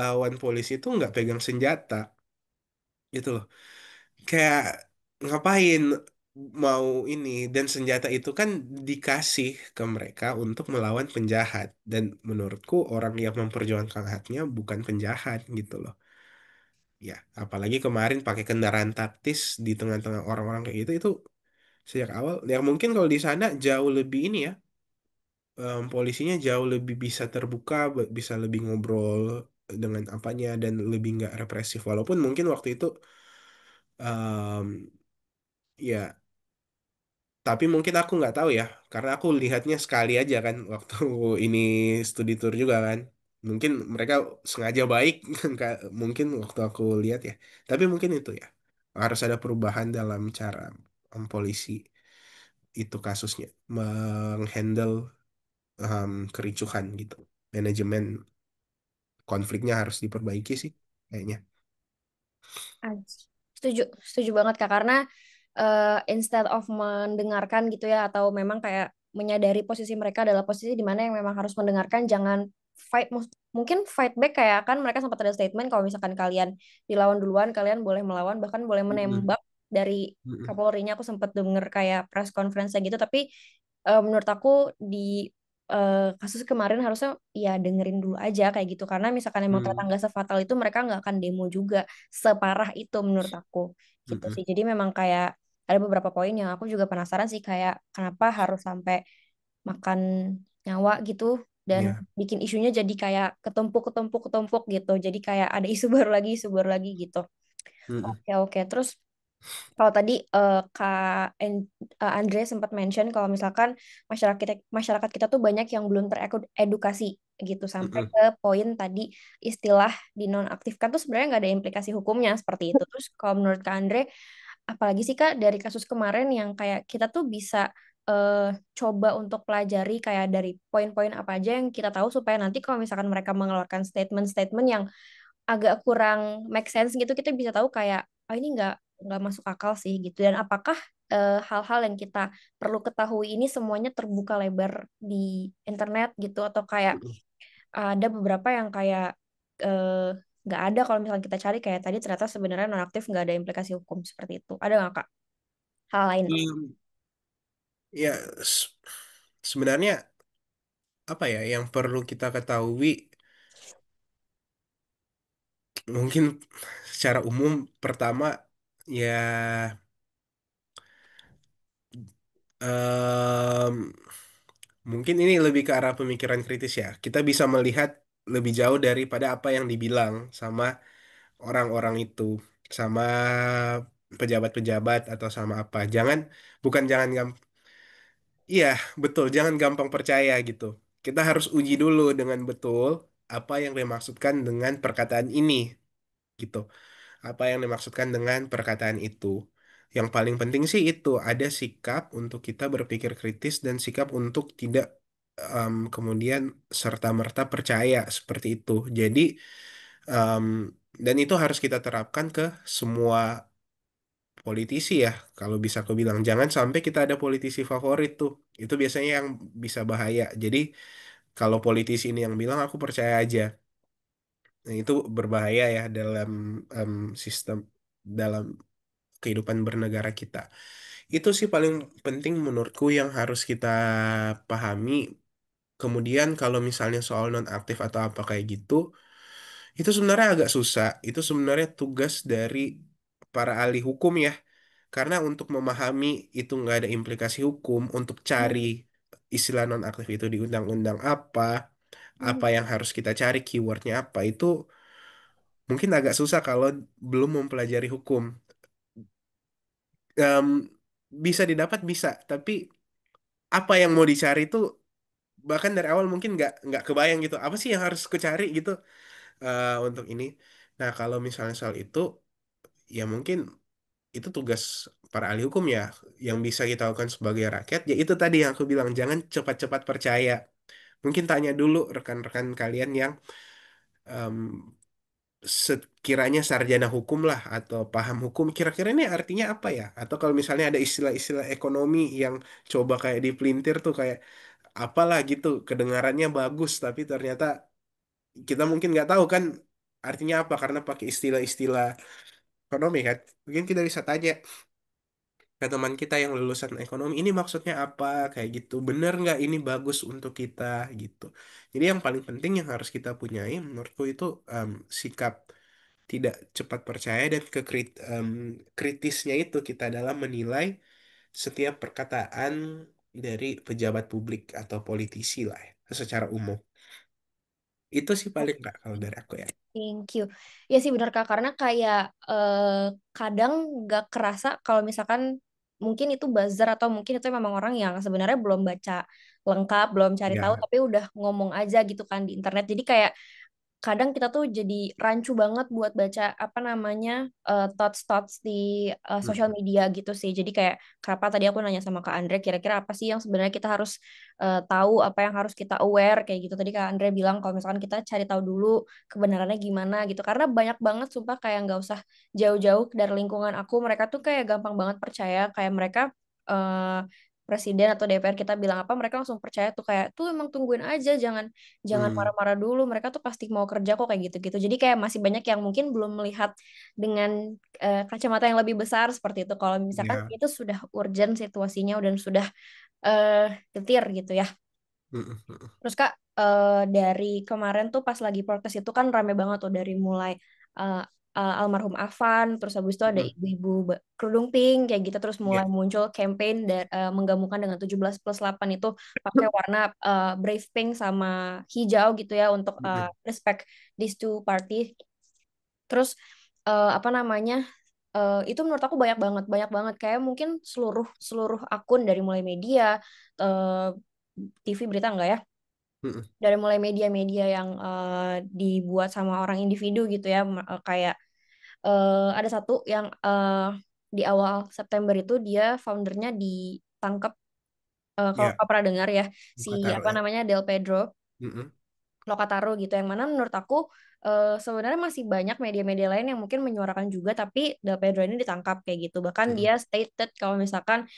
lawan polisi itu nggak pegang senjata gitu loh. Kayak ngapain mau ini, dan senjata itu kan dikasih ke mereka untuk melawan penjahat, dan menurutku orang yang memperjuangkan haknya bukan penjahat gitu loh. Ya, apalagi kemarin pakai kendaraan taktis di tengah-tengah orang-orang kayak gitu, itu sejak awal ya mungkin kalau di sana jauh lebih ini ya, polisinya jauh lebih bisa terbuka, bisa lebih ngobrol dengan apanya, dan lebih nggak represif, walaupun mungkin waktu itu em, ya, tapi mungkin aku nggak tahu ya, karena aku lihatnya sekali aja kan waktu ini studi tour juga kan. Mungkin mereka sengaja baik, mungkin waktu aku lihat ya. Tapi mungkin itu ya, harus ada perubahan dalam cara polisi itu kasusnya menghandle kericuhan gitu. Manajemen konfliknya harus diperbaiki sih kayaknya. Ah, setuju, setuju banget Kak karena instead of mendengarkan gitu ya atau memang kayak menyadari posisi mereka adalah posisi di mana yang memang harus mendengarkan, jangan fight mungkin fight back kayak kan mereka sempat ada statement kalau misalkan kalian dilawan duluan kalian boleh melawan bahkan boleh Mm-mm. menembak dari Mm-mm. Kapolrinya. Aku sempat denger kayak press conference gitu tapi menurut aku di kasus kemarin harusnya ya dengerin dulu aja kayak gitu karena misalkan emang ternyata Mm. nggak sefatal itu mereka nggak akan demo juga separah itu menurut aku gitu Mm-mm. sih. Jadi memang kayak ada beberapa poin yang aku juga penasaran sih kayak kenapa harus sampai makan nyawa gitu dan Ya. bikin isunya jadi kayak ketumpuk ketumpuk ketumpuk gitu. Jadi kayak ada isu baru lagi gitu. Mm-mm. Oke oke. Terus kalau tadi Andre sempat mention kalau misalkan masyarakat kita tuh banyak yang belum teredukasi gitu sampai Mm-mm. ke poin tadi istilah dinonaktifkan tuh sebenarnya nggak ada implikasi hukumnya seperti itu. Terus kalau menurut Kak Andre, apalagi sih Kak dari kasus kemarin yang kayak kita tuh bisa coba untuk pelajari kayak dari poin-poin apa aja yang kita tahu supaya nanti kalau misalkan mereka mengeluarkan statement-statement yang agak kurang make sense gitu kita bisa tahu kayak oh ini nggak masuk akal sih gitu dan apakah hal-hal yang kita perlu ketahui ini semuanya terbuka lebar di internet gitu atau kayak Mm-mm. ada beberapa yang kayak eh, nggak ada kalau misalnya kita cari kayak tadi ternyata sebenarnya nonaktif nggak ada implikasi hukum seperti itu ada nggak Kak hal lain. Iya. Ya, sebenarnya apa ya yang perlu kita ketahui, mungkin secara umum, pertama ya, em, mungkin ini lebih ke arah pemikiran kritis ya. Kita bisa melihat lebih jauh daripada apa yang dibilang sama orang-orang itu, sama pejabat-pejabat atau sama apa. Bukan jangan iya, betul, jangan gampang percaya gitu. Kita harus uji dulu dengan betul apa yang dimaksudkan dengan perkataan ini gitu. Apa yang dimaksudkan dengan perkataan itu. Yang paling penting sih itu ada sikap untuk kita berpikir kritis dan sikap untuk tidak kemudian serta-merta percaya seperti itu. Jadi em, dan itu harus kita terapkan ke semua politisi ya. Kalau bisa aku bilang jangan sampai kita ada politisi favorit tuh. Itu biasanya yang bisa bahaya. Jadi kalau politisi ini yang bilang aku percaya aja. Nah, itu berbahaya ya dalam em, sistem, dalam kehidupan bernegara kita. Itu sih paling penting menurutku yang harus kita pahami. Kemudian kalau misalnya soal nonaktif atau apa kayak gitu, itu sebenarnya agak susah. Itu sebenarnya tugas dari para ahli hukum ya. Karena untuk memahami itu nggak ada implikasi hukum, untuk cari Hmm, istilah nonaktif itu di undang-undang hmm, apa yang harus kita cari, keywordnya apa, itu mungkin agak susah kalau belum mempelajari hukum. em, bisa didapat bisa, tapi apa yang mau dicari itu bahkan dari awal mungkin nggak kebayang gitu. Apa sih yang harus kucari gitu untuk ini. Nah, kalau misalnya soal itu, ya mungkin itu tugas para ahli hukum ya. Yang bisa kita lakukan sebagai rakyat, ya itu tadi yang aku bilang, jangan cepat-cepat percaya. Mungkin tanya dulu rekan-rekan kalian yang em, sekiranya sarjana hukum lah atau paham hukum, kira-kira ini artinya apa ya? Atau kalau misalnya ada istilah-istilah ekonomi yang coba kayak dipelintir tuh kayak apalah gitu, kedengarannya bagus tapi ternyata kita mungkin nggak tahu kan artinya apa karena pakai istilah-istilah ekonomi kan. Mungkin kita bisa tanya ke teman kita yang lulusan ekonomi, ini maksudnya apa kayak gitu. Bener nggak ini bagus untuk kita gitu. Jadi yang paling penting yang harus kita punyai menurutku itu sikap tidak cepat percaya dan kritisnya itu kita dalam menilai setiap perkataan dari pejabat publik atau politisi lah ya, secara umum. Itu sih paling nggak kalau dari aku ya. Thank you. Ya sih benar Kak, karena kayak kadang nggak kerasa kalau misalkan mungkin itu buzzer atau mungkin itu memang orang yang sebenarnya belum baca lengkap, belum cari tahu, Ya. tapi udah ngomong aja gitu kan di internet. Jadi kayak kadang kita tuh jadi rancu banget buat baca apa namanya thoughts-thoughts di sosial Mm, media gitu sih. Jadi kayak kenapa tadi aku nanya sama Kak Andre kira-kira apa sih yang sebenarnya kita harus tahu, apa yang harus kita aware kayak gitu. Tadi Kak Andre bilang kalau misalkan kita cari tahu dulu kebenarannya gimana gitu. Karena banyak banget sumpah kayak nggak usah jauh-jauh dari lingkungan aku, mereka tuh kayak gampang banget percaya kayak mereka eh, presiden atau DPR kita bilang apa mereka langsung percaya tuh kayak tuh emang tungguin aja jangan jangan mm, marah-marah dulu mereka tuh pasti mau kerja kok kayak gitu-gitu jadi kayak masih banyak yang mungkin belum melihat dengan kacamata yang lebih besar seperti itu kalau misalkan ya. itu sudah urgent situasinya dan sudah eh getir gitu ya. Mm, mm, mm. Terus Kak, dari kemarin tuh pas lagi protes itu kan rame banget tuh dari mulai eh, almarhum Afan, terus habis itu ada Mm, ibu-ibu kerudung pink kayak gitu, terus ya. mulai muncul campaign menggabungkan dengan 17+8 itu pakai warna brave pink sama hijau gitu ya untuk Mm, respect these two party. Terus apa namanya? Itu menurut aku banyak banget kayak mungkin seluruh seluruh akun dari mulai media, eh, TV berita enggak ya? mm, mm. Dari mulai media-media yang dibuat sama orang individu gitu ya kayak ada satu yang di awal September itu dia foundernya ditangkap kalau Ya, kau pernah dengar ya si Kotaro apa ya. namanya Del Pedro Mm, mm, Lokataro gitu yang mana menurut aku sebenarnya masih banyak media-media lain yang mungkin menyuarakan juga tapi Del Pedro ini ditangkap kayak gitu bahkan mm, dia mm. stated kalau misalkan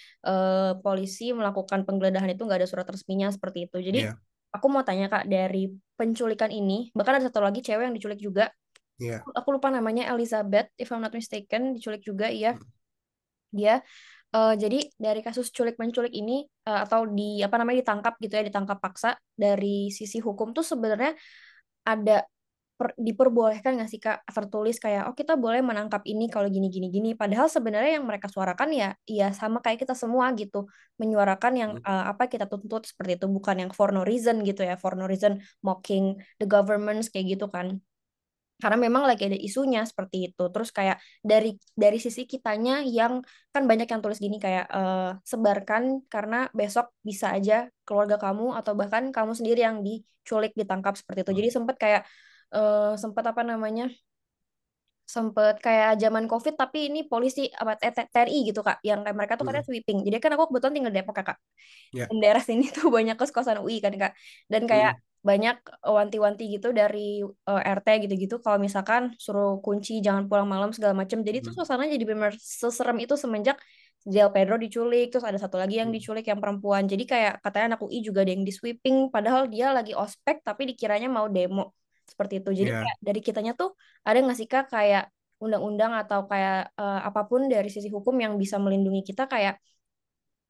polisi melakukan penggeledahan itu nggak ada surat resminya seperti itu jadi Ya, aku mau tanya Kak dari penculikan ini bahkan ada satu lagi cewek yang diculik juga ya. aku lupa namanya Elizabeth if I'm not mistaken diculik juga iya Mm, dia jadi dari kasus culik menculik ini atau di apa namanya ditangkap gitu ya ditangkap paksa dari sisi hukum tuh sebenarnya ada diperbolehkan nggak sih Kak tertulis kayak oh kita boleh menangkap ini kalau gini gini gini padahal sebenarnya yang mereka suarakan ya ya sama kayak kita semua gitu menyuarakan yang mm. apa kita tuntut seperti itu bukan yang for no reason gitu ya for no reason mocking the governments kayak gitu kan karena memang lagi ada isunya seperti itu terus kayak dari sisi kitanya yang kan banyak yang tulis gini kayak sebarkan karena besok bisa aja keluarga kamu atau bahkan kamu sendiri yang diculik ditangkap seperti itu jadi sempat kayak sempat apa namanya sempet kayak zaman COVID tapi ini polisi apa TNI gitu Kak yang kayak mereka tuh katanya Mm, sweeping jadi kan aku kebetulan tinggal di Depok ya, Kak ya. dan daerah sini tuh banyak kos-kosan UI kan Kak. Dan kayak Mm, banyak wanti-wanti gitu dari RT gitu-gitu kalau misalkan suruh kunci jangan pulang malam segala macam. Jadi tuh mm, suasananya jadi benar seserem itu semenjak Del Pedro diculik, terus ada satu lagi yang mm. diculik yang perempuan. Jadi kayak katanya anak UI juga ada yang di sweeping padahal dia lagi ospek tapi dikiranya mau demo seperti itu. Jadi Ya, kayak dari kitanya tuh ada nggak sih Kak kayak undang-undang atau kayak apapun dari sisi hukum yang bisa melindungi kita kayak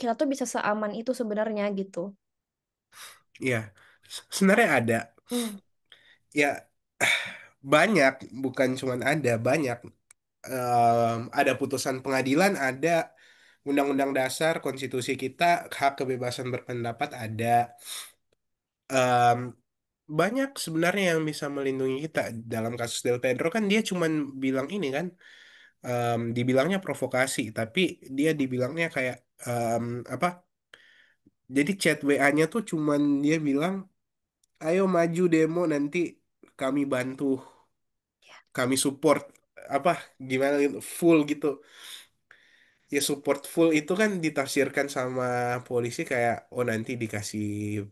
kita tuh bisa seaman itu sebenarnya gitu. ya. Sebenarnya ada. Hmm. Ya, banyak, bukan cuman ada, banyak. Ada putusan pengadilan, ada undang-undang dasar, konstitusi kita, hak kebebasan berpendapat ada. Em, Banyak sebenarnya yang bisa melindungi kita. Dalam kasus Del Pedro kan dia cuman bilang ini kan, dibilangnya provokasi, tapi dia dibilangnya kayak em, apa? Jadi chat WA-nya tuh cuman dia bilang, ayo maju demo nanti kami bantu, kami support apa gimana gitu, full gitu. Ya support full itu kan ditafsirkan sama polisi kayak oh nanti dikasih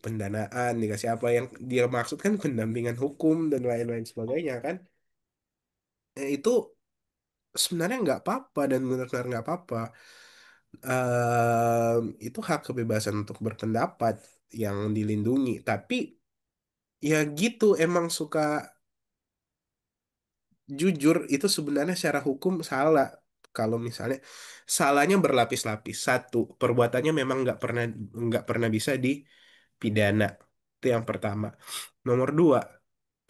pendanaan, dikasih apa yang dia maksud kan pendampingan hukum dan lain-lain sebagainya kan. Itu sebenarnya nggak apa-apa dan benar-benar nggak apa-apa. Itu hak kebebasan untuk berpendapat yang dilindungi. Tapi ya gitu emang suka jujur itu sebenarnya secara hukum salah. Kalau misalnya salahnya berlapis-lapis. Satu, perbuatannya memang nggak pernah bisa dipidana. Itu yang pertama. Nomor dua,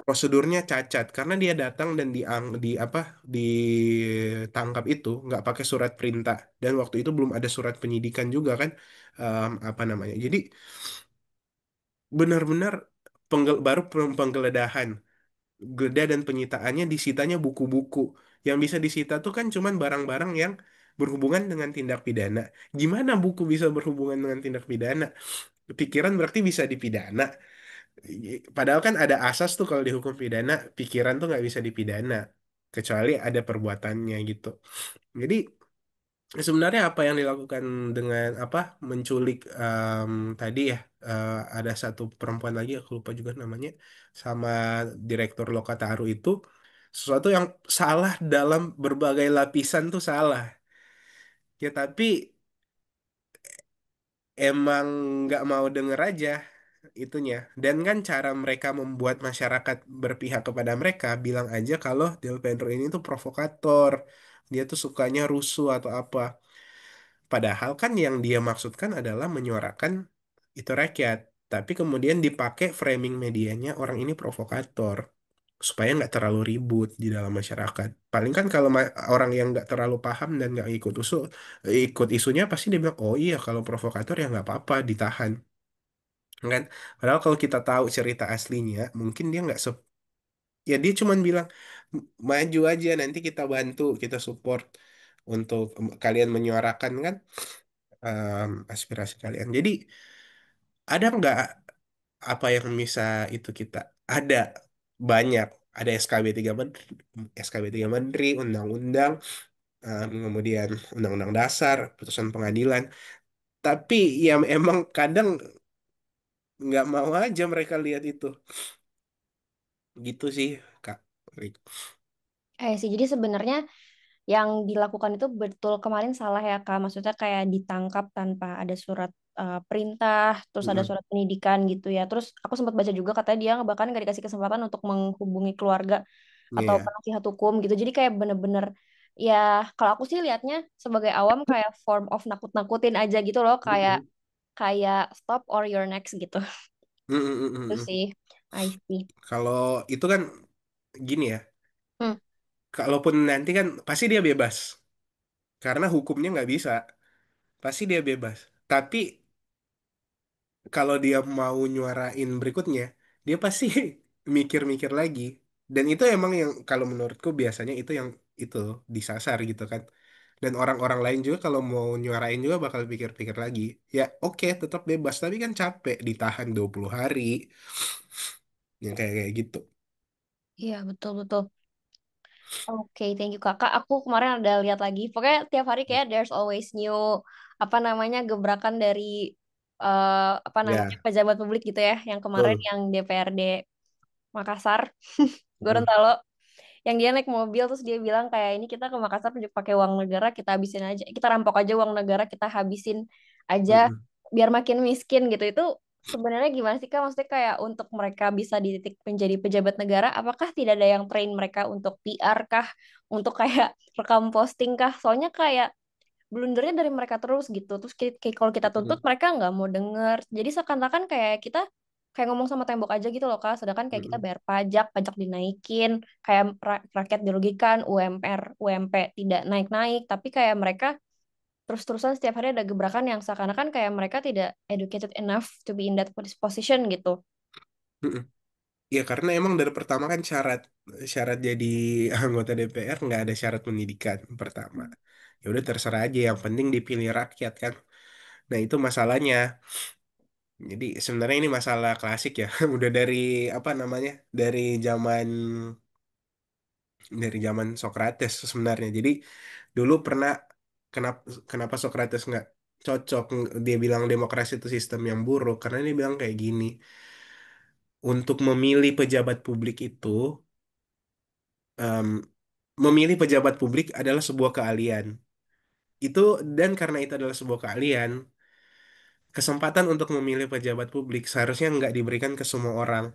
prosedurnya cacat karena dia datang dan di apa ditangkap itu nggak pakai surat perintah dan waktu itu belum ada surat penyidikan juga kan apa namanya. Jadi benar-benar penggeledahan. Geledah dan penyitaannya disitanya buku-buku. Yang bisa disita tuh kan cuman barang-barang yang berhubungan dengan tindak pidana. Gimana buku bisa berhubungan dengan tindak pidana? Pikiran berarti bisa dipidana. Padahal kan ada asas tuh kalau dihukum pidana, pikiran tuh nggak bisa dipidana. Kecuali ada perbuatannya gitu. Jadi sebenarnya apa yang dilakukan dengan apa menculik tadi ya ada satu perempuan lagi aku lupa juga namanya sama Direktur Lokataru itu sesuatu yang salah dalam berbagai lapisan tuh salah ya tapi emang nggak mau denger aja itunya dan kan cara mereka membuat masyarakat berpihak kepada mereka bilang aja kalau Del Pedro ini tuh provokator dia tuh sukanya rusuh atau apa. Padahal kan yang dia maksudkan adalah menyuarakan itu rakyat. Tapi kemudian dipakai framing medianya orang ini provokator. Supaya nggak terlalu ribut di dalam masyarakat. Paling kan kalau orang yang nggak terlalu paham dan nggak ikut isunya pasti dia bilang, oh iya kalau provokator ya nggak apa-apa ditahan. Kan? Padahal kalau kita tahu cerita aslinya, mungkin dia nggak ya dia cuman bilang, maju aja nanti kita bantu, kita support untuk kalian menyuarakan kan aspirasi kalian. Jadi ada nggak apa yang bisa itu kita? Ada banyak. Ada SKB 3 Menteri, SKB 3 Menteri, undang-undang, kemudian undang-undang dasar, putusan pengadilan. Tapi ya emang kadang nggak mau aja mereka lihat itu. Gitu sih, Kak. Sih, jadi sebenarnya yang dilakukan itu betul kemarin salah ya Kak. Maksudnya kayak ditangkap tanpa ada surat perintah, terus ada Mm-mm. surat pendidikan gitu ya. Terus aku sempat baca juga katanya dia bahkan nggak dikasih kesempatan untuk menghubungi keluarga atau Iya. penasihat hukum gitu. Jadi kayak bener-bener ya kalau aku sih lihatnya sebagai awam kayak form of nakut-nakutin aja gitu loh. Kayak Mm-mm. kayak stop or you're next gitu. Mm-mm, Itu mm-mm. sih. I see. Kalau itu kan gini ya, Hmm. kalaupun nanti kan pasti dia bebas. Karena hukumnya nggak bisa. Pasti dia bebas. Tapi kalau dia mau nyuarain berikutnya, dia pasti mikir-mikir lagi. Dan itu emang yang kalau menurutku biasanya itu yang itu disasar gitu kan. Dan orang-orang lain juga kalau mau nyuarain juga bakal pikir-pikir lagi. Ya oke tetap bebas, tapi kan capek ditahan 20 hari. Yang kayak gitu. Iya, betul-betul. Oke, thank you Kakak. Aku kemarin ada lihat lagi. Pokoknya tiap hari kayak there's always new apa namanya gebrakan dari apa namanya Ya, pejabat publik gitu ya. Yang kemarin betul. yang DPRD Makassar, Hmm, Gorontalo, yang dia naik mobil terus dia bilang kayak ini kita ke Makassar pakai uang negara, kita habisin aja, kita rampok aja uang negara, kita habisin aja hmm, biar makin miskin gitu. Itu sebenarnya gimana sih Kak? Maksudnya kayak untuk mereka bisa di titik menjadi pejabat negara, apakah tidak ada yang train mereka untuk PR kah? Untuk kayak rekam posting kah? Soalnya kayak blundernya dari mereka terus gitu. Terus kayak kalau kita tuntut hmm, mereka nggak mau denger. Jadi seakan-akan kayak kita kayak ngomong sama tembok aja gitu loh Kak. Sedangkan kayak kita hmm, bayar pajak, pajak dinaikin, kayak rakyat dirugikan, UMR, UMP tidak naik-naik, tapi kayak mereka terus-terusan setiap hari ada gebrakan yang seakan-akan kayak mereka tidak educated enough to be in that position gitu. hmm. Ya karena emang dari pertama kan syarat syarat jadi anggota DPR nggak ada syarat pendidikan pertama. Ya udah terserah aja, yang penting dipilih rakyat kan. Nah itu masalahnya. Jadi sebenarnya ini masalah klasik ya. Udah dari apa namanya? Dari zaman Socrates sebenarnya. Jadi dulu pernah, kenapa kenapa Socrates nggak cocok, dia bilang demokrasi itu sistem yang buruk karena dia bilang kayak gini, untuk memilih pejabat publik itu, em, memilih pejabat publik adalah sebuah keahlian. Itu, dan karena itu adalah sebuah keahlian, kesempatan untuk memilih pejabat publik seharusnya nggak diberikan ke semua orang.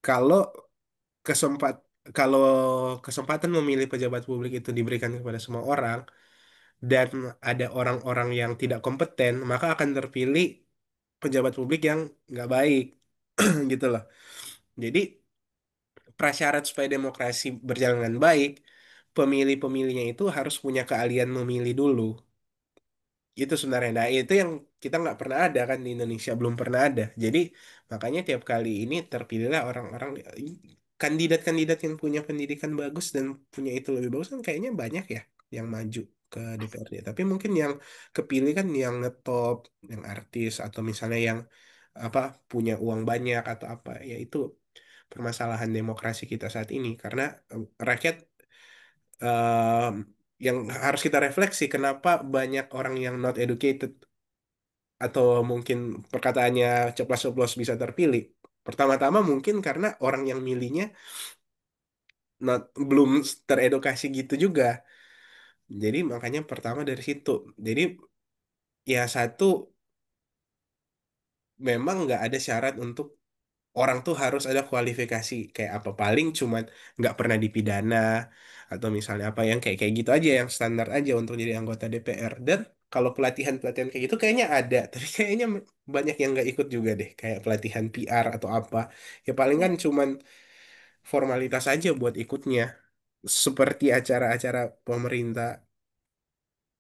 Kalau kesempat kalau kesempatan memilih pejabat publik itu diberikan kepada semua orang dan ada orang-orang yang tidak kompeten, maka akan terpilih pejabat publik yang nggak baik gitu loh. Jadi prasyarat supaya demokrasi berjalan dengan baik, pemilih-pemilihnya itu harus punya keahlian memilih dulu. Itu sebenarnya, nah itu yang kita nggak pernah ada kan di Indonesia, belum pernah ada. Jadi makanya tiap kali ini terpilihlah orang-orang, kandidat-kandidat yang punya pendidikan bagus dan punya itu lebih bagus kan kayaknya banyak ya yang maju ke DPRD. Tapi mungkin yang kepilih kan yang ngetop, yang artis atau misalnya yang apa, punya uang banyak atau apa. Ya itu permasalahan demokrasi kita saat ini karena rakyat, eh, yang harus kita refleksi kenapa banyak orang yang not educated atau mungkin perkataannya ceplas-ceplos bisa terpilih. Pertama-tama mungkin karena orang yang milihnya belum teredukasi gitu juga. Jadi makanya pertama dari situ. Jadi ya satu, memang nggak ada syarat untuk orang tuh harus ada kualifikasi kayak apa, paling cuman nggak pernah dipidana atau misalnya apa yang kayak kayak gitu aja, yang standar aja untuk jadi anggota DPR. Dan kalau pelatihan-pelatihan kayak gitu kayaknya ada tapi kayaknya banyak yang nggak ikut juga deh, kayak pelatihan PR atau apa, ya paling kan cuman formalitas aja buat ikutnya, seperti acara-acara pemerintah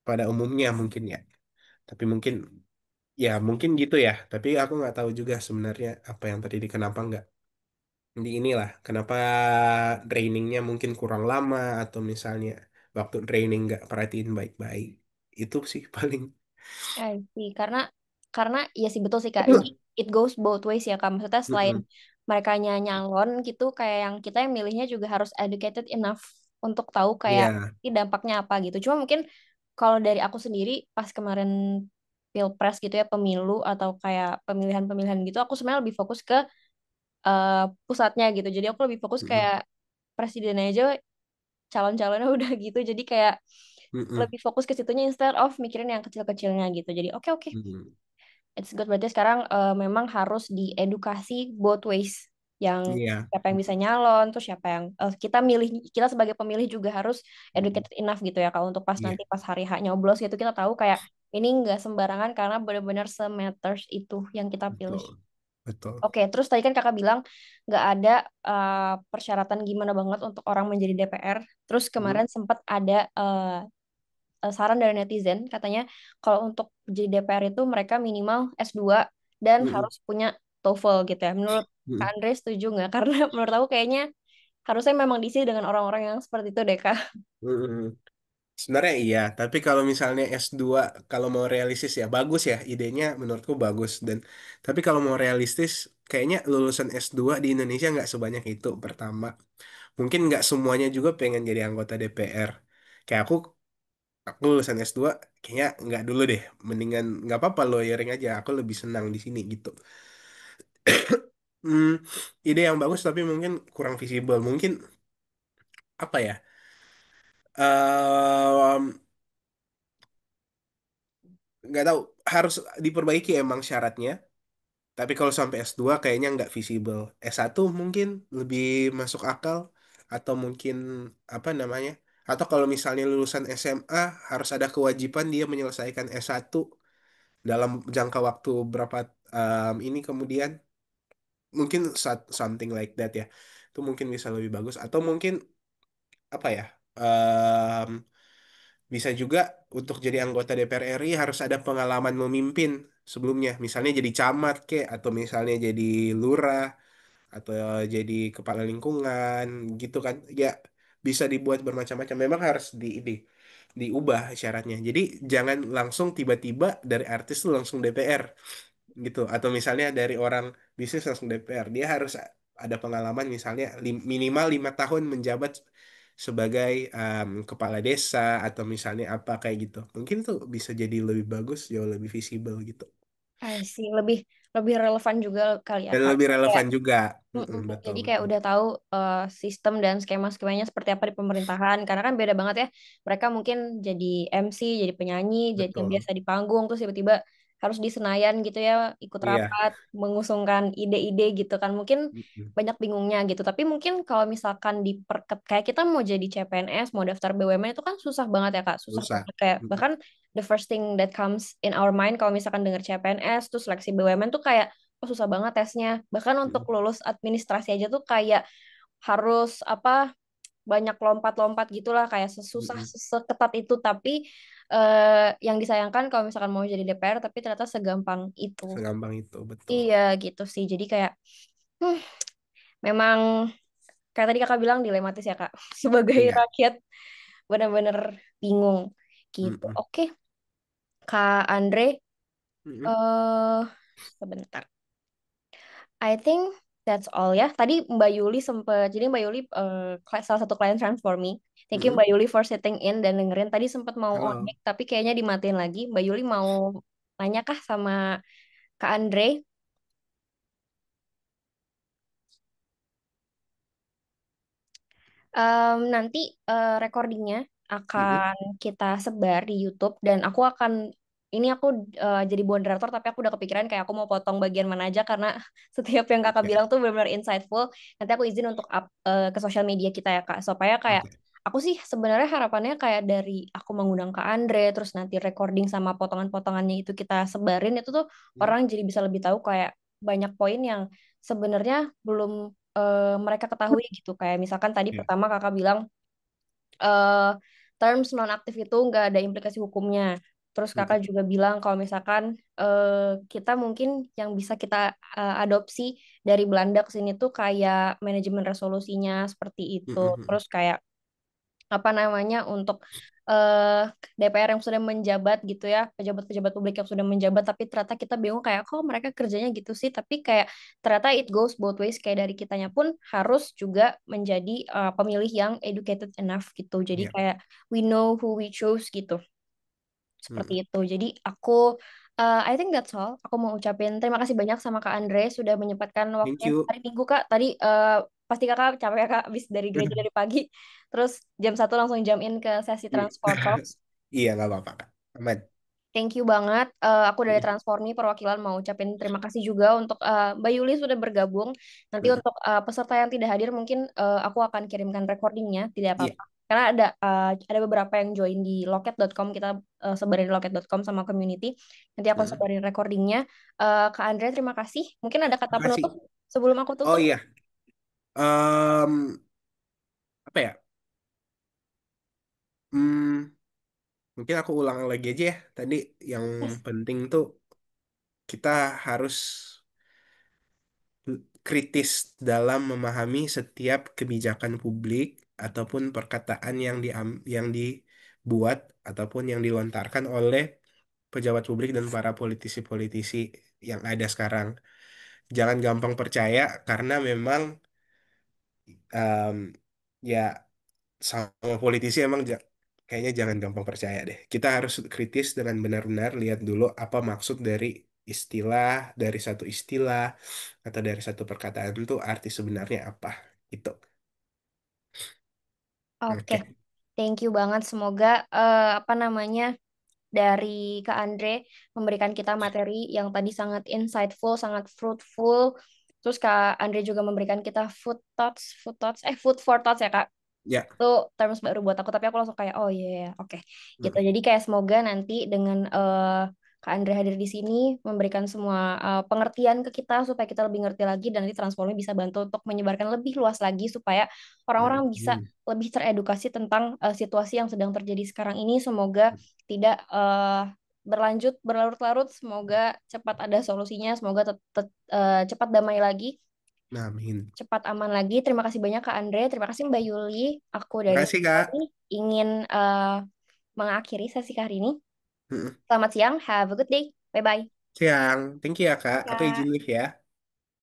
pada umumnya mungkin ya. Tapi mungkin, ya mungkin gitu ya, tapi aku nggak tahu juga sebenarnya apa yang terjadi, kenapa nggak di inilah, kenapa trainingnya mungkin kurang lama atau misalnya waktu training nggak perhatiin baik-baik. Itu sih paling. I see. Karena ya sih betul sih Kak. Jadi it goes both ways ya Kak. Maksudnya selain Mm-mm. mereka nyalon gitu, kayak yang kita yang milihnya juga harus educated enough untuk tahu kayak Iya. ini dampaknya apa gitu. Cuma mungkin kalau dari aku sendiri pas kemarin pilpres gitu ya, pemilu atau kayak pemilihan-pemilihan gitu, aku sebenarnya lebih fokus ke eh, pusatnya gitu. Jadi aku lebih fokus Mm-mm. kayak presiden aja calon-calonnya udah gitu. Jadi kayak Mm-mm. lebih fokus ke situnya instead of mikirin yang kecil-kecilnya gitu. Jadi oke oke. Mm-mm. It's good. Berarti sekarang memang harus diedukasi both ways. Yang Iya. siapa yang bisa nyalon, terus siapa yang kita milih, kita sebagai pemilih juga harus Mm-mm. educated enough gitu ya. Kalau untuk pas Iya, nanti pas hari H nyoblos gitu kita tahu kayak ini nggak sembarangan karena benar-benar se-matters itu yang kita pilih. betul, betul. Oke, terus tadi kan kakak bilang nggak ada persyaratan gimana banget untuk orang menjadi DPR. Terus Mm. kemarin sempat ada saran dari netizen katanya kalau untuk jadi DPR itu mereka minimal S2 dan Mm-mm. harus punya TOEFL gitu ya. Menurut Kak Mm-mm. Andre setuju nggak? Karena menurut aku kayaknya harusnya memang diisi dengan orang-orang yang seperti itu deh Kak. Mm-mm. Sebenarnya iya, tapi kalau misalnya S2, kalau mau realistis ya bagus ya, idenya menurutku bagus. Dan tapi kalau mau realistis, kayaknya lulusan S2 di Indonesia nggak sebanyak itu pertama. Mungkin nggak semuanya juga pengen jadi anggota DPR. Kayak aku lulusan S2, kayaknya nggak dulu deh. Mendingan nggak apa-apa lawyering aja. Aku lebih senang di sini gitu. Hmm, ide yang bagus tapi mungkin kurang visible. Mungkin apa ya? Ehm, nggak tahu. Harus diperbaiki emang syaratnya. Tapi kalau sampai S2 kayaknya nggak visible. S1 mungkin lebih masuk akal. Atau mungkin apa namanya? Atau kalau misalnya lulusan SMA harus ada kewajiban dia menyelesaikan S1 dalam jangka waktu berapa, ini kemudian. Mungkin something like that ya. Itu mungkin bisa lebih bagus. Atau mungkin apa ya? em, Bisa juga untuk jadi anggota DPR RI harus ada pengalaman memimpin sebelumnya. Misalnya jadi camat kek atau misalnya jadi lurah atau jadi kepala lingkungan gitu kan. Ya bisa dibuat bermacam-macam. Memang harus diubah syaratnya. Jadi jangan langsung tiba-tiba dari artis tuh langsung DPR gitu. Atau misalnya dari orang bisnis langsung DPR. Dia harus ada pengalaman misalnya minimal 5 tahun menjabat sebagai kepala desa atau misalnya apa kayak gitu. Mungkin tuh bisa jadi lebih bagus, jauh lebih visible gitu. I see. Lebih lebih relevan juga kali ya Dan Kak. lebih Kayak relevan juga. Mm-mm, mm-mm. betul, Jadi kayak betul. udah tahu sistem dan skema-skemanya seperti apa di pemerintahan. Karena kan beda banget ya. Mereka mungkin jadi MC, jadi penyanyi, jadi yang Betul. biasa di panggung, terus tiba-tiba harus di Senayan gitu ya, ikut Iya. rapat, mengusungkan ide-ide gitu kan. Mungkin Mm-mm. banyak bingungnya gitu. Tapi mungkin kalau misalkan diperket, kayak kita mau jadi CPNS, mau daftar BUMN itu kan susah banget ya Kak. Susah Susah. banget kayak Mm-mm. bahkan the first thing that comes in our mind kalau misalkan dengar CPNS, terus seleksi BUMN tuh kayak oh, susah banget tesnya. Bahkan untuk Mm-mm. lulus administrasi aja tuh kayak harus apa banyak lompat-lompat gitulah kayak sesusah Mm-mm. seketat itu tapi yang disayangkan kalau misalkan mau jadi DPR tapi ternyata segampang itu. Segampang itu, betul. Iya gitu sih. Jadi kayak hmm, memang kayak tadi kakak bilang dilematis ya kak. Sebagai Iya. rakyat benar-benar bingung gitu. Mm-mm. Oke, Kak Andre, Mm-mm. eh sebentar. I think that's all ya. Tadi Mbak Yuli sempet, jadi Mbak Yuli salah satu klien Transformi. Thank you Mm-mm. Mbak Yuli for sitting in dan dengerin. Tadi sempat mau on Halo. mic, tapi kayaknya dimatiin lagi. Mbak Yuli mau nanya kah sama Kak Andre? Nanti recordingnya Mm-mm. akan kita sebar di YouTube dan aku akan ini aku jadi moderator tapi aku udah kepikiran kayak aku mau potong bagian mana aja karena setiap yang kakak Oke. bilang tuh benar-benar insightful. Nanti aku izin untuk up ke sosial media kita ya kak supaya kayak Oke. aku sih sebenarnya harapannya kayak dari aku mengundang Kak Andre terus nanti recording sama potongan-potongannya itu kita sebarin itu tuh Mm. orang jadi bisa lebih tahu kayak banyak poin yang sebenarnya belum mereka ketahui gitu. Kayak misalkan tadi Ya. pertama kakak bilang eh terms nonaktif itu nggak ada implikasi hukumnya. Terus kakak Mm-mm. juga bilang kalau misalkan kita mungkin yang bisa kita adopsi dari Belanda ke sini tuh kayak manajemen resolusinya seperti itu. Mm-mm. Terus kayak apa namanya untuk eh DPR yang sudah menjabat gitu ya, pejabat-pejabat publik yang sudah menjabat, tapi ternyata kita bingung kayak kok mereka kerjanya gitu sih, tapi kayak ternyata it goes both ways kayak dari kitanya pun harus juga menjadi pemilih yang educated enough gitu. Jadi Ya. kayak we know who we choose gitu. Seperti Mm-mm. itu. Jadi aku I think that's all. Aku mau ucapin terima kasih banyak sama Kak Andre sudah menyempatkan Thank waktunya you. hari Minggu Kak. Tadi pasti Kakak capek ya Kak habis dari gereja dari pagi. Terus jam 1 langsung jam in ke sesi Mm. Transport Talks. Iya, nggak apa-apa, Kak. Aman. Thank you banget. Aku dari Mm-mm. Transformi perwakilan mau ucapin terima kasih juga untuk Mbak Yuli sudah bergabung. Nanti Mm-mm. untuk peserta yang tidak hadir mungkin aku akan kirimkan recordingnya, tidak Iya. apa-apa. Karena ada beberapa yang join di loket.com kita sebarin di loket.com sama community. Nanti aku Mm-mm. sebarin recordingnya. Kak Andre terima kasih. Mungkin ada kata Makasih. penutup sebelum aku Oh tutup. iya. Em, apa ya? Hmm, mungkin aku ulang lagi aja ya. Tadi yang Yes. penting tuh kita harus kritis dalam memahami setiap kebijakan publik ataupun perkataan yang dibuat ataupun yang dilontarkan oleh pejabat publik dan para politisi-politisi yang ada sekarang. Jangan gampang percaya karena memang em, ya sama politisi emang kayaknya jangan gampang percaya deh. Kita harus kritis dengan benar-benar lihat dulu apa maksud dari satu istilah atau dari satu perkataan itu arti sebenarnya apa. Itu. Oke, Oke. thank you banget. Semoga apa namanya dari Kak Andre memberikan kita materi yang tadi sangat insightful, sangat fruitful. Terus Kak Andre juga memberikan kita food for thoughts ya Kak. Ya. Itu terms baru buat aku, tapi aku langsung kayak, oh iya, yeah, oke. Gitu. Mm. Jadi kayak semoga nanti dengan Kak Andre hadir di sini, memberikan semua pengertian ke kita, supaya kita lebih ngerti lagi, dan nanti Transformnya bisa bantu untuk menyebarkan lebih luas lagi, supaya orang-orang Mm. bisa Mm. lebih teredukasi tentang situasi yang sedang terjadi sekarang ini. Semoga tidak berlanjut, berlarut-larut, semoga cepat ada solusinya, semoga cepat damai lagi. Nah, amin. cepat aman lagi. Terima kasih banyak Kak Andre, terima kasih Mbak Yuli. Aku dari Makasih, Kak. Febri ingin mengakhiri sesi hari ini. Mm-mm. Selamat siang, have a good day. Bye-bye. Siang. Thank you ya, Kak. Aku izin Kak. live ya.